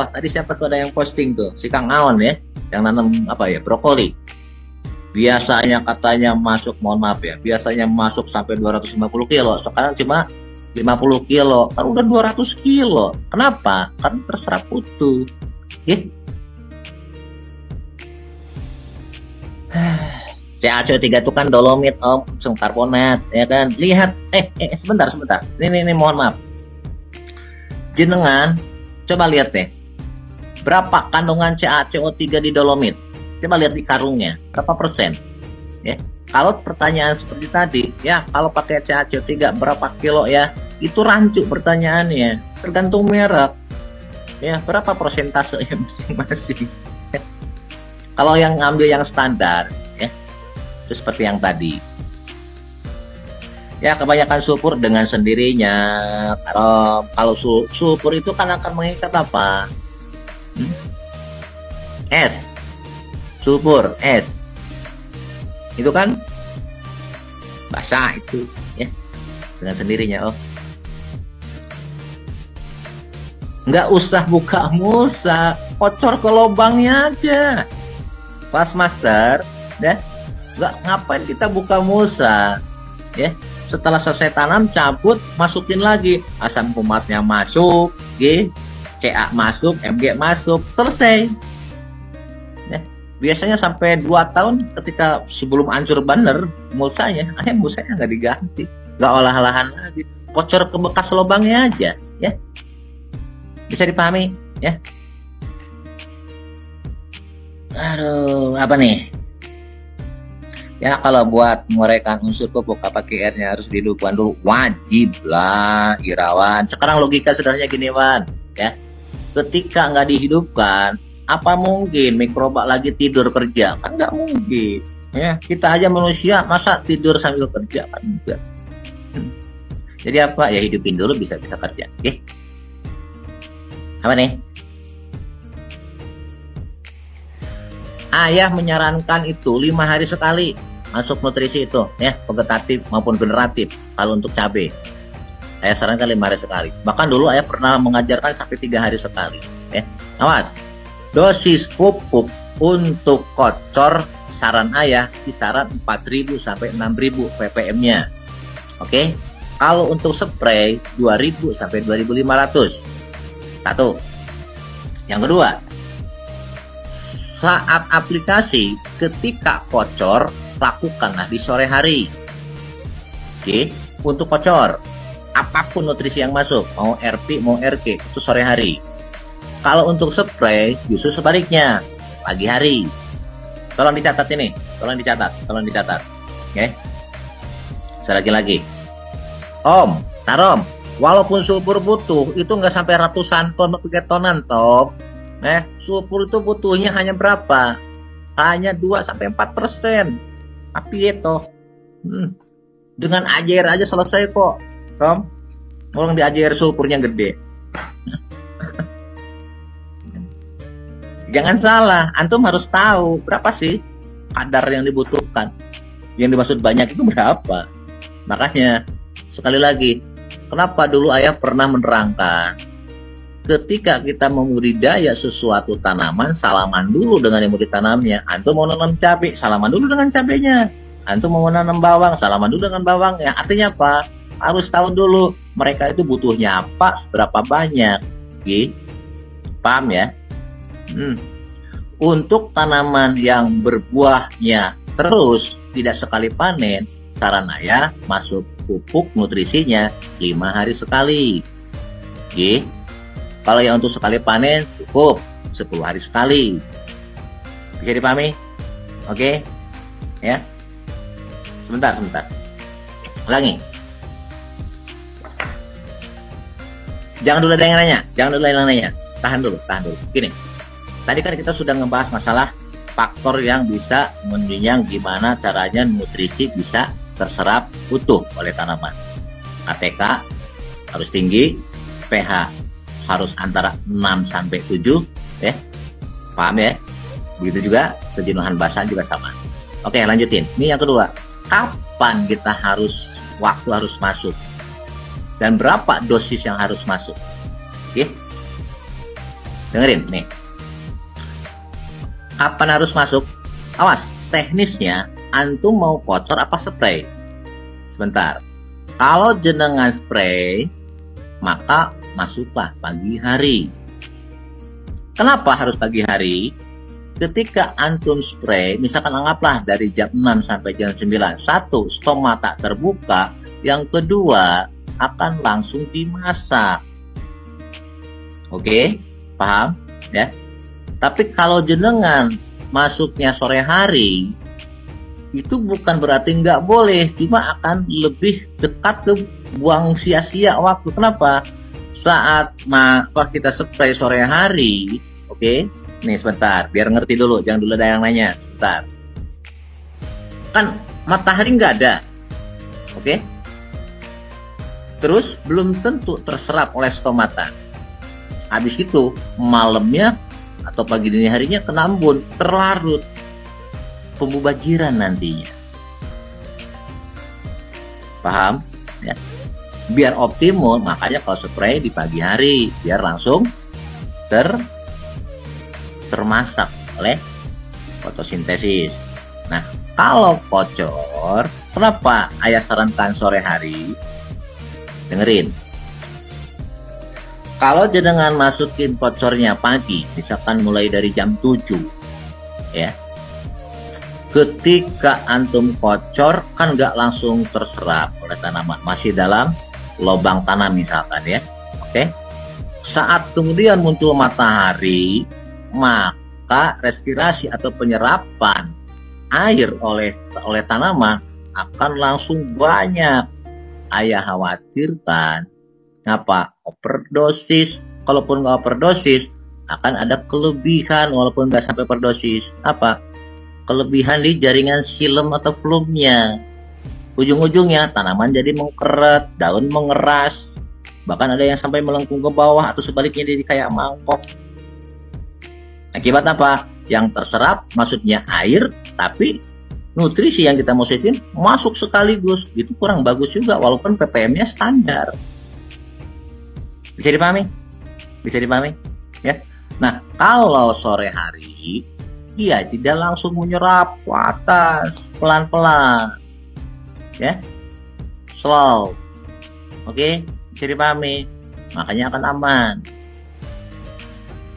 Tadi siapa tuh ada yang posting tuh, si Kang Aon ya, yang nanam brokoli. Biasanya katanya masuk, mohon maaf ya, biasanya masuk sampai 250 kilo, sekarang cuma 50 kilo, kan udah 200 kilo. Kenapa? Kan terserap utuh. CaCO3 itu kan dolomit, Om, kalsium karbonat, ya kan? Lihat, sebentar. Ini mohon maaf. Jenengan, coba lihat deh. Berapa kandungan CaCO3 di dolomit? Coba lihat di karungnya, berapa persen? Ya. Kalau pertanyaan seperti tadi, ya, kalau pakai CaCO3 berapa kilo ya? Itu rancu pertanyaannya, tergantung merek. Ya, berapa persentase masing-masing? Kalau yang ambil yang standar, ya, itu seperti yang tadi. Ya, kebanyakan sulfur dengan sendirinya. Kalau sulfur itu kan akan mengikat apa? es, sulfur, es. Itu kan basah itu, ya, dengan sendirinya. Oh, nggak usah buka musa, kocor ke lubangnya aja. Pas master, ya, nggak ngapain kita buka musa, ya. Setelah selesai tanam, cabut, masukin lagi, asam kumatnya masuk, G, Ca masuk, Mg masuk, selesai. Ya. Biasanya sampai 2 tahun ketika sebelum hancur bener musanya nggak diganti, nggak olah-olahan lagi, kocor ke bekas lubangnya aja, ya. Bisa dipahami, ya? Aduh, apa nih? Ya, kalau buat menguraikan unsur pupuk KPKR nya harus dihidupkan dulu, wajib lah, Irawan. Sekarang logika sederhananya gini, Wan, ya. Ketika nggak dihidupkan, apa mungkin mikroba lagi tidur kerja? Kan nggak mungkin, ya. Kita aja manusia, masa tidur sambil kerja? Kan enggak. Jadi apa? Ya hidupin dulu, bisa-bisa kerja, oke? Apa nih? Ayah menyarankan itu 5 hari sekali masuk nutrisi itu, ya, vegetatif maupun generatif. Kalau untuk cabai, ayah sarankan 5 hari sekali. Bahkan dulu ayah pernah mengajarkan sampai 3 hari sekali, ya. Awas, dosis pupuk untuk kocor saran ayah kisaran 4.000 sampai 6.000 ppm-nya. Oke. Kalau untuk spray 2.000 sampai 2.500. Satu. Yang kedua, saat aplikasi ketika kocor, lakukanlah di sore hari. Oke, untuk kocor, apapun nutrisi yang masuk, mau RP, mau RK, itu sore hari. Kalau untuk spray, justru sebaliknya, pagi hari. Tolong dicatat ini, tolong dicatat. Oke. Sekali lagi. Om, Tarom, walaupun sulfur butuh, itu nggak sampai ratusan ton, 3 tonan, Tom. Sulfur itu butuhnya hanya berapa? Hanya 2-4%. Tapi itu dengan ajair aja selesai kok, Tom. Orang di ajair sulfurnya gede. Jangan salah, antum harus tahu berapa sih kadar yang dibutuhkan. Yang dimaksud banyak itu berapa? Makanya sekali lagi, kenapa dulu ayah pernah menerangkan, ketika kita membudidaya sesuatu tanaman, salaman dulu dengan yang mau ditanamnya. Antum mau nanam cabai, salaman dulu dengan cabainya. Antum mau nanam bawang, salaman dulu dengan bawang. Ya, artinya apa? Harus tahu dulu mereka itu butuhnya apa, seberapa banyak. Oke? Paham ya? Untuk tanaman yang berbuahnya terus, tidak sekali panen, saran ayah masuk pupuk nutrisinya 5 hari sekali. Oke? Kalau yang untuk sekali panen cukup 10 hari sekali. Bisa dipahami? Oke? Ya. Sebentar. Ulangi. Jangan dulu ada yang nanya. Tahan dulu. Gini. Tadi kan kita sudah ngebahas masalah faktor yang bisa menunjang gimana caranya nutrisi bisa terserap utuh oleh tanaman. ATK harus tinggi, pH harus antara 6 sampai 7, ya. Paham ya? Begitu juga kejenuhan basah juga sama. Oke, lanjutin. Ini yang kedua. Kapan kita waktu harus masuk? Dan berapa dosis yang harus masuk? Oke. Dengerin nih. Kapan harus masuk? Awas, teknisnya antum mau kocor apa spray? Sebentar. Kalau jenengan spray, maka masuklah pagi hari. Kenapa harus pagi hari? Ketika antum spray, misalkan anggaplah dari jam 6 sampai jam 9, satu, stomata terbuka, yang kedua akan langsung dimasak. Oke, paham ya? Tapi kalau jenengan masuknya sore hari, itu bukan berarti nggak boleh, cuma akan lebih dekat ke buang sia-sia waktu. Kenapa? Saat kita spray sore hari, oke? Nih sebentar, biar ngerti dulu, jangan dulu ada yang nanya, sebentar. Kan matahari nggak ada, oke? Terus belum tentu terserap oleh stomata. Habis itu malamnya atau pagi dini harinya kena embun, terlarut, pembubajiran nantinya. Paham? Ya. Biar optimal, makanya kalau spray di pagi hari, biar langsung termasak oleh fotosintesis. Nah, kalau kocor, kenapa ayah sarankan sore hari? Dengerin. Kalau jenengan masukin kocornya pagi, misalkan mulai dari jam 7, ya. Ketika antum kocor, kan nggak langsung terserap oleh tanaman, masih dalam lubang tanam misalkan ya. Oke. Saat kemudian muncul matahari, maka respirasi atau penyerapan air oleh tanaman akan langsung banyak. Ayah khawatirkan ngapa overdosis. Kalaupun nggak overdosis, akan ada kelebihan walaupun nggak sampai overdosis. Apa? Kelebihan di jaringan xilem atau flumnya. Ujung-ujungnya tanaman jadi mengkeret, daun mengeras, bahkan ada yang sampai melengkung ke bawah atau sebaliknya jadi kayak mangkok. Akibat apa? Yang terserap maksudnya air, tapi nutrisi yang kita masukin masuk sekaligus. Itu kurang bagus juga walaupun ppm-nya standar. Bisa dipahami? Bisa dipahami? Ya. Nah, kalau sore hari dia tidak langsung menyerap ke atas, pelan-pelan. Ya. Slow. Oke, bisa dipahami. Makanya akan aman.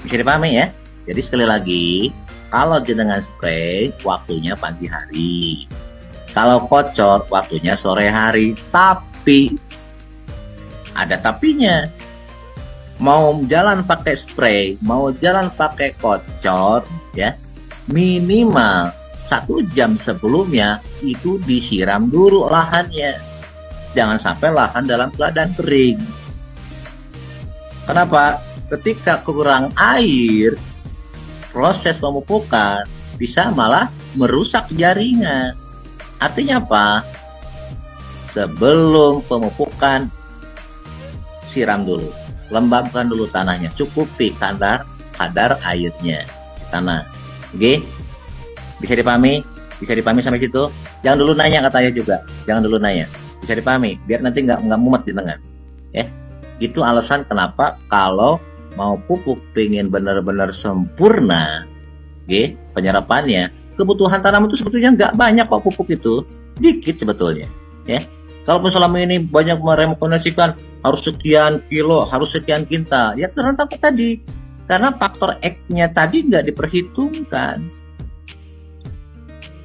Bisa dipahami ya? Jadi sekali lagi, kalau jenengan spray waktunya pagi hari. Kalau kocor waktunya sore hari. Tapi ada tapinya. Mau jalan pakai spray, mau jalan pakai kocor, ya minimal 1 jam sebelumnya itu disiram dulu lahannya. Jangan sampai lahan dalam keadaan kering. Kenapa? Ketika kurang air, proses pemupukan bisa malah merusak jaringan. Artinya apa? Sebelum pemupukan, siram dulu, lembabkan dulu tanahnya, cukupi kadar airnya di tanah. Oke, bisa dipahami? Bisa dipahami sampai situ? Jangan dulu nanya, kata ayah juga. Jangan dulu nanya. Bisa dipahami? Biar nanti nggak mumet di tengah. Ya, itu alasan kenapa kalau mau pupuk pengen benar-benar sempurna, oke, penyerapannya, kebutuhan tanaman itu sebetulnya nggak banyak kok pupuk itu, dikit sebetulnya. Ya, kalaupun selama ini banyak merekomendasikan harus sekian kilo, harus sekian kintal, ya karena takut tadi, karena faktor X-nya tadi nggak diperhitungkan.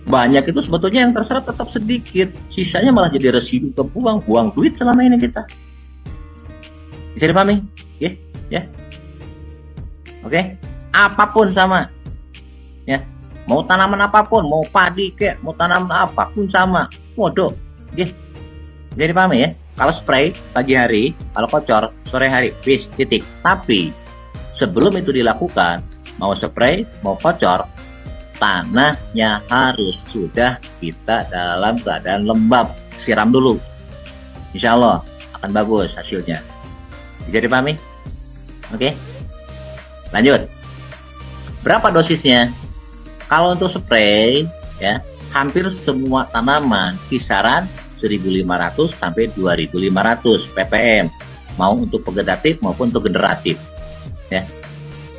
Banyak itu sebetulnya yang terserap tetap sedikit, sisanya malah jadi residu kebuang, buang duit selama ini kita. Bisa dipahami? Ya. Oke, apapun sama. Ya, mau tanaman apapun, mau padi kek, mau tanaman apapun sama. Waduh, jadi pahami ya? Kalau spray pagi hari, kalau kocor sore hari, wis titik. Tapi sebelum itu dilakukan, mau spray, mau kocor, tanahnya harus sudah kita dalam keadaan lembab. Siram dulu. Insya Allah akan bagus hasilnya. Bisa dipahami? Oke. Lanjut. Berapa dosisnya? Kalau untuk spray, ya, hampir semua tanaman kisaran 1.500 sampai 2.500 ppm. Mau untuk vegetatif maupun untuk generatif. Ya.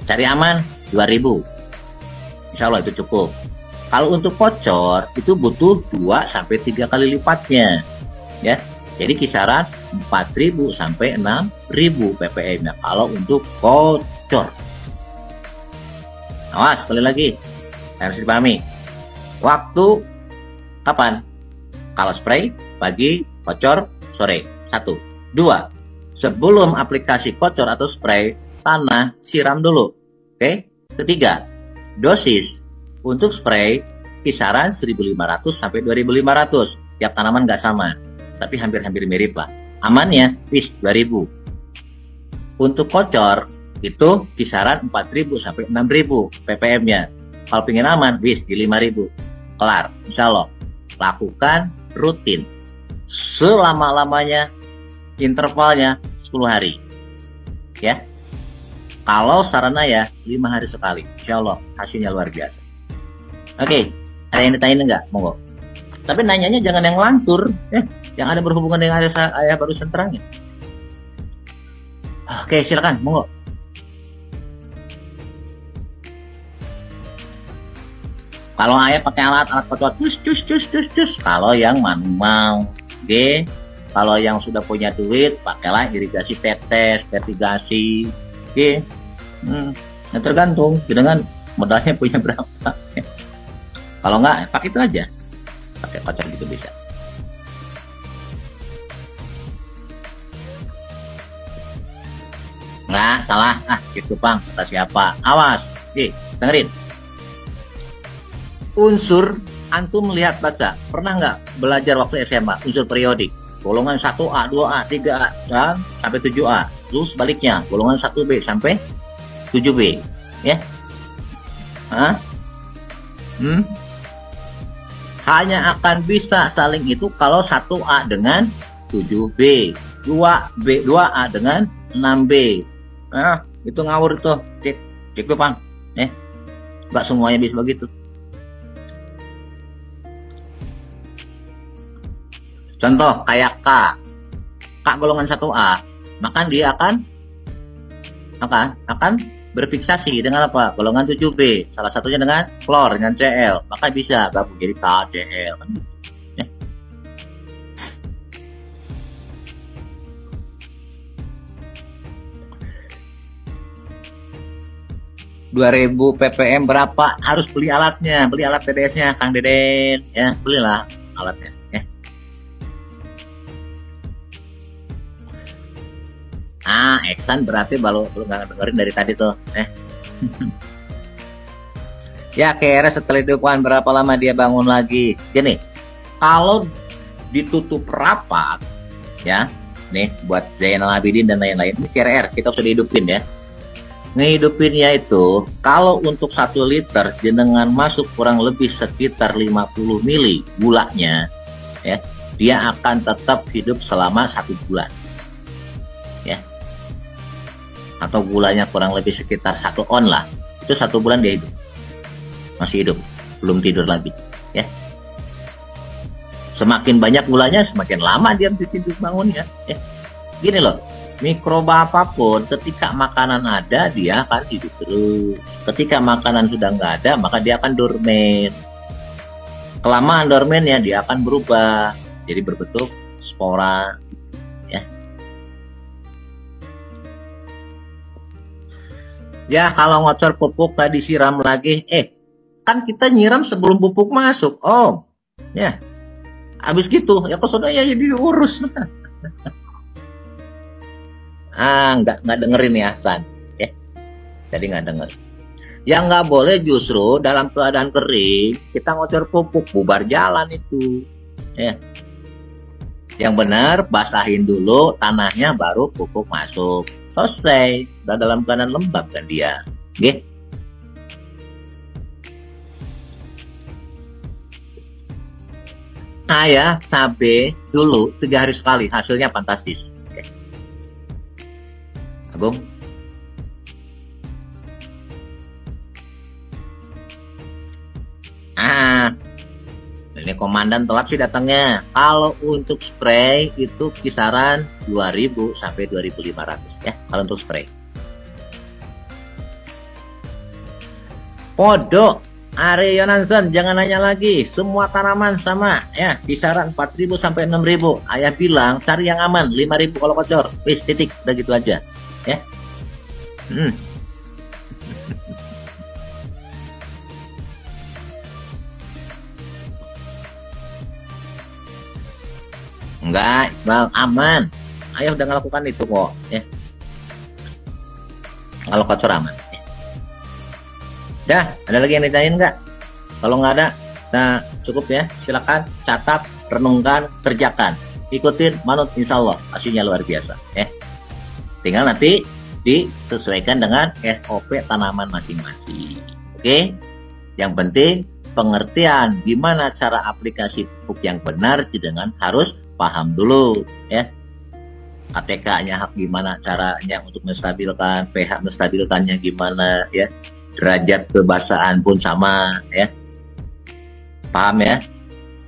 Cari aman 2.000. Insya Allah itu cukup. Kalau untuk kocor itu butuh 2 sampai 3 kali lipatnya. Ya. Jadi kisaran 4.000 sampai 6.000 ppm. Nah, kalau untuk kocor. Awas, sekali lagi harus dipahami. Waktu kapan? Kalau spray pagi, kocor sore. 1. 2. Sebelum aplikasi kocor atau spray, tanah siram dulu. Oke. 3. Dosis untuk spray kisaran 1.500 sampai 2.500. Tiap tanaman nggak sama, tapi hampir-hampir mirip lah. Amannya wis 2.000. Untuk kocor itu kisaran 4.000 sampai 6.000 ppm-nya. Kalau pengen aman, wis di 5.000. Kelar, insya Allah. Lakukan rutin. Selama-lamanya, intervalnya 10 hari. Ya. Kalau sarana ya 5 hari sekali, insya Allah hasilnya luar biasa. Oke, ada yang ditanyain nggak? Monggo. Tapi nanyanya jangan yang lantur, yang ada berhubungan dengan ayah barusan terangin. Oke, silakan, monggo. Kalau ayah pakai alat kocok, cus. Kalau yang manual, oke. Kalau yang sudah punya duit, pakailah irigasi tetes, irigasi, oke. Nah, tergantung dengan modalnya punya berapa. Kalau nggak, pakai itu aja, pakai kocok gitu bisa. Nggak salah, gitu Bang, kata siapa? Awas, dengerin. Unsur antum lihat baca, pernah nggak belajar waktu SMA unsur periodik? Golongan 1A, 2A, 3A kan sampai 7A. Terus sebaliknya, golongan 1B sampai 7B, ya. Hanya akan bisa saling itu kalau 1A dengan 7B, 2A dengan 6B. Nah, itu ngawur itu. Cek tuh, Bang. Nggak semuanya bisa begitu. Contoh kayak K golongan 1A, maka dia akan berfiksasi dengan apa? Golongan 7B, salah satunya dengan klor dengan Cl, maka bisa gabung jadi KCl kan gitu. 2000 ppm berapa? Harus beli alatnya, beli alat TDS-nya, Kang Deden, ya, belilah alatnya. Eksan berarti belum nggak dengerin dari tadi tuh. Ya, kira setelah hidupkan berapa lama dia bangun lagi? Gini, kalau ditutup rapat, ya, nih buat Zainal Abidin dan lain-lain, ini KRR kita sudah hidupin ya. Ngehidupinnya itu, kalau untuk 1 liter jenengan masuk kurang lebih sekitar 50 mili gulanya, ya, dia akan tetap hidup selama 1 bulan. Ya, atau gulanya kurang lebih sekitar 1 on lah, itu 1 bulan dia hidup, masih hidup, belum tidur lagi, ya. Semakin banyak gulanya, semakin lama dia tidur bangunnya, ya. Gini loh, mikroba apapun ketika makanan ada dia akan hidup terus, ketika makanan sudah nggak ada maka dia akan dormen. Kelamaan dormennya dia akan berubah jadi berbentuk spora. Ya, kalau ngocor pupuk tadi siram lagi, kan kita nyiram sebelum pupuk masuk, Om. Ya, habis gitu, ya kesana ya jadi diurus. Nggak dengerin nih Hasan, ya. Jadi nggak denger. Yang nggak boleh justru dalam keadaan kering kita ngocor pupuk, bubar jalan itu, ya. Yang benar basahin dulu tanahnya baru pupuk masuk. Selesai, udah dalam keadaan lembab kan dia, oke? Ya, cabai dulu 3 hari sekali, hasilnya fantastis. Oke. Agung? Ini komandan telat sih datangnya. Kalau untuk spray itu kisaran 2000 sampai 2500 ya, kalau untuk spray. Podo, Ari Yonanson, jangan nanya lagi. Semua tanaman sama ya, kisaran 4000 sampai 6000. Ayah bilang cari yang aman, 5000 kalau kocor. Wis, titik, udah gitu aja. Ya. Enggak, Bang, aman. Ayah udah ngelakukan itu kok, ya. Kalau kocor aman. Ya. Dah, ada lagi yang ditanyain nggak? Kalau nggak ada, nah cukup ya. Silakan catat, renungkan, kerjakan. Ikutin, manut, insya Allah hasilnya luar biasa. Ya. Tinggal nanti disesuaikan dengan SOP tanaman masing-masing. Oke? Yang penting pengertian gimana cara aplikasi pupuk yang benar dengan harus paham dulu ya. KTK-nya gimana caranya untuk menstabilkan, pH menstabilkannya gimana ya, derajat kebasaan pun sama ya, paham ya,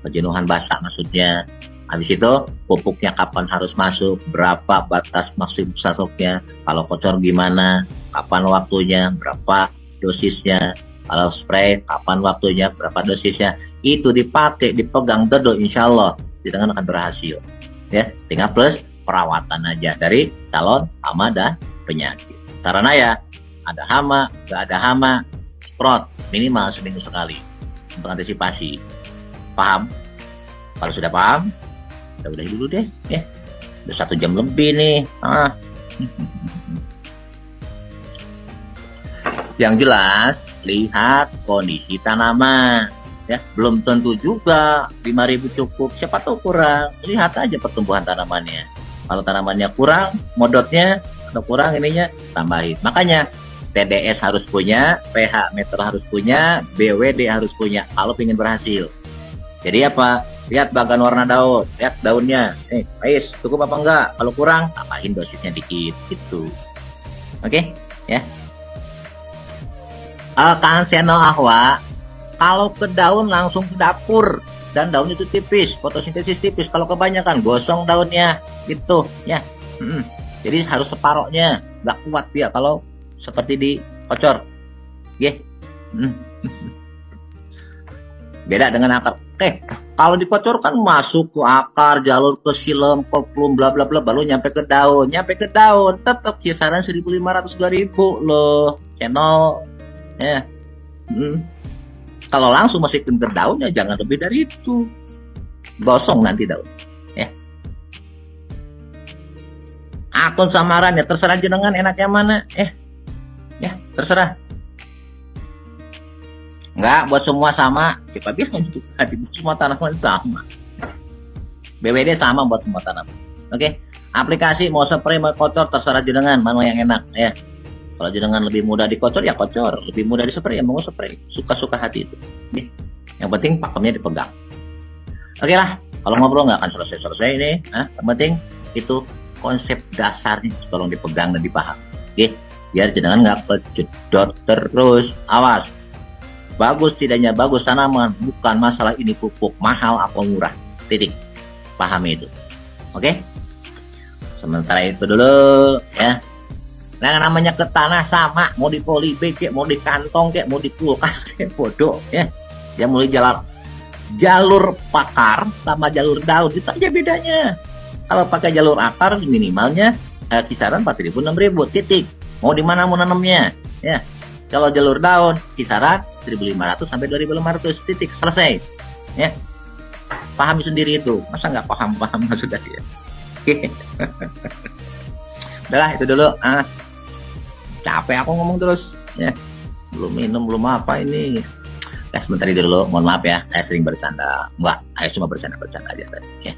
kejenuhan basah maksudnya. Habis itu pupuknya kapan harus masuk, berapa batas maksimum masuknya, kalau kocor gimana, kapan waktunya, berapa dosisnya, kalau spray kapan waktunya, berapa dosisnya, itu dipakai, dipegang dedo, insya Allah jenengan akan berhasil ya. Tinggal plus perawatan aja dari calon hama dan penyakit. Sarana ya, ada hama, nggak ada hama, semprot minimal seminggu sekali untuk antisipasi. Paham? Kalau sudah paham, kita udahi dulu deh ya. Udah 1 jam lebih nih. Yang jelas, lihat kondisi tanaman ya. Belum tentu juga 5.000 cukup, siapa tahu kurang. Lihat aja pertumbuhan tanamannya. Kalau tanamannya kurang modotnya atau kurang ininya, tambahin. Makanya TDS harus punya, pH meter harus punya, BWD harus punya kalau ingin berhasil. Jadi apa? Lihat bagan warna daun, lihat daunnya. Ais, cukup apa enggak? Kalau kurang, tambahin dosisnya dikit gitu. Oke, ya. Kang channel Ahwa, kalau ke daun langsung ke dapur, dan daun itu tipis, fotosintesis tipis. Kalau kebanyakan gosong daunnya gitu ya. Jadi harus separohnya, nggak kuat dia kalau seperti dikocor. Beda dengan akar. Oke, kalau dikocor kan masuk ke akar, jalur ke silem, ke plum, bla bla bla, baru nyampe ke daun. Nyampe ke daun tetap kisaran 1.500-2.000 loh channel ya. Kalau langsung masukin ke daun ya jangan lebih dari itu, gosong nanti daun ya. Akun samaran ya terserah jenengan enaknya mana ya, terserah. Enggak, buat semua sama. Siapa bilang itu tadi semua tanaman sama. BWD sama buat semua tanaman. Oke, aplikasi mau spray mau kocor terserah jenengan mana yang enak ya. Kalau jenengan lebih mudah dikocor ya kocor, lebih mudah dispray ya mau spray, suka-suka hati itu. Oke. Yang penting pakemnya dipegang. Oke lah, kalau ngobrol nggak akan selesai-selesai ini. Yang penting itu konsep dasarnya tolong dipegang dan dipaham. Oke, biar jenengan nggak kejedot terus. Awas. Bagus tidaknya bagus tanaman, bukan masalah ini pupuk mahal atau murah. Titik. Pahami itu. Oke? Sementara itu dulu ya. Nah, namanya ke tanah sama, mau di polybag kayak, mau di kantong kayak, mau di kulkas kayak, bodoh ya. Yang mulai jalur pakar sama jalur daun itu aja bedanya. Kalau pakai jalur akar minimalnya kisaran 4.000 6.000 titik. Mau di mana mau nanamnya ya. Kalau jalur daun kisaran 1.500 sampai 2.500 titik, selesai ya. Pahami sendiri itu, masa nggak paham sudah ya. Udahlah itu dulu. Capek aku ngomong terus ya, belum minum belum apa ini. Sebentar itu dulu, mohon maaf ya, saya sering bercanda. Enggak, saya cuma bercanda aja tadi ya.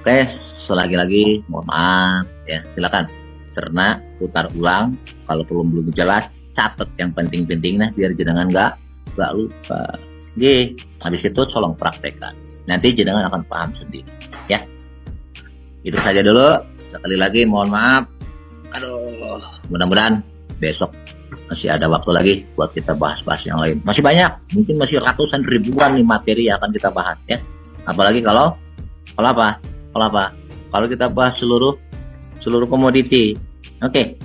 Oke, selagi-lagi mohon maaf ya, silakan cerna, putar ulang kalau belum jelas, catat yang penting-penting nah biar jenengan nggak lupa. Habis itu tolong praktekkan. Nanti jenengan akan paham sendiri ya. Itu saja dulu. Sekali lagi mohon maaf. Aduh, mudah-mudahan besok masih ada waktu lagi buat kita bahas-bahas yang lain. Masih banyak, mungkin masih ratusan ribuan nih materi yang akan kita bahas ya. Apalagi kalau apa? Kalau kita bahas seluruh komoditi. Oke.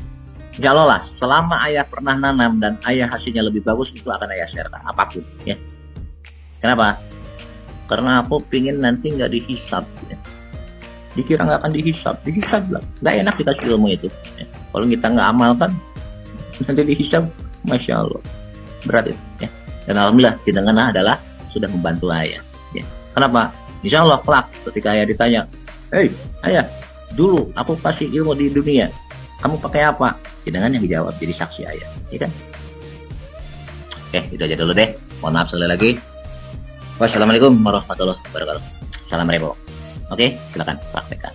Insya Allah lah, selama ayah pernah nanam dan ayah hasilnya lebih bagus, itu akan ayah share apapun ya. Kenapa? Karena aku pingin nanti nggak dihisap ya. Dikira nggak akan dihisap lah, nggak enak dikasih ilmu itu ya. Kalau kita nggak amalkan nanti dihisap, masya Allah berat itu ya. Dan alhamdulillah jenengan adalah sudah membantu ayah ya. Kenapa? Insya Allah kelak ketika ayah ditanya, hei ayah, dulu aku kasih ilmu di dunia, kamu pakai apa? Jenengan yang dijawab, jadi saksi ayah ya kan. Oke, itu aja dulu deh, mohon maaf sekali lagi. Wassalamualaikum warahmatullahi wabarakatuh. Salam rebo. Oke, silakan praktekkan.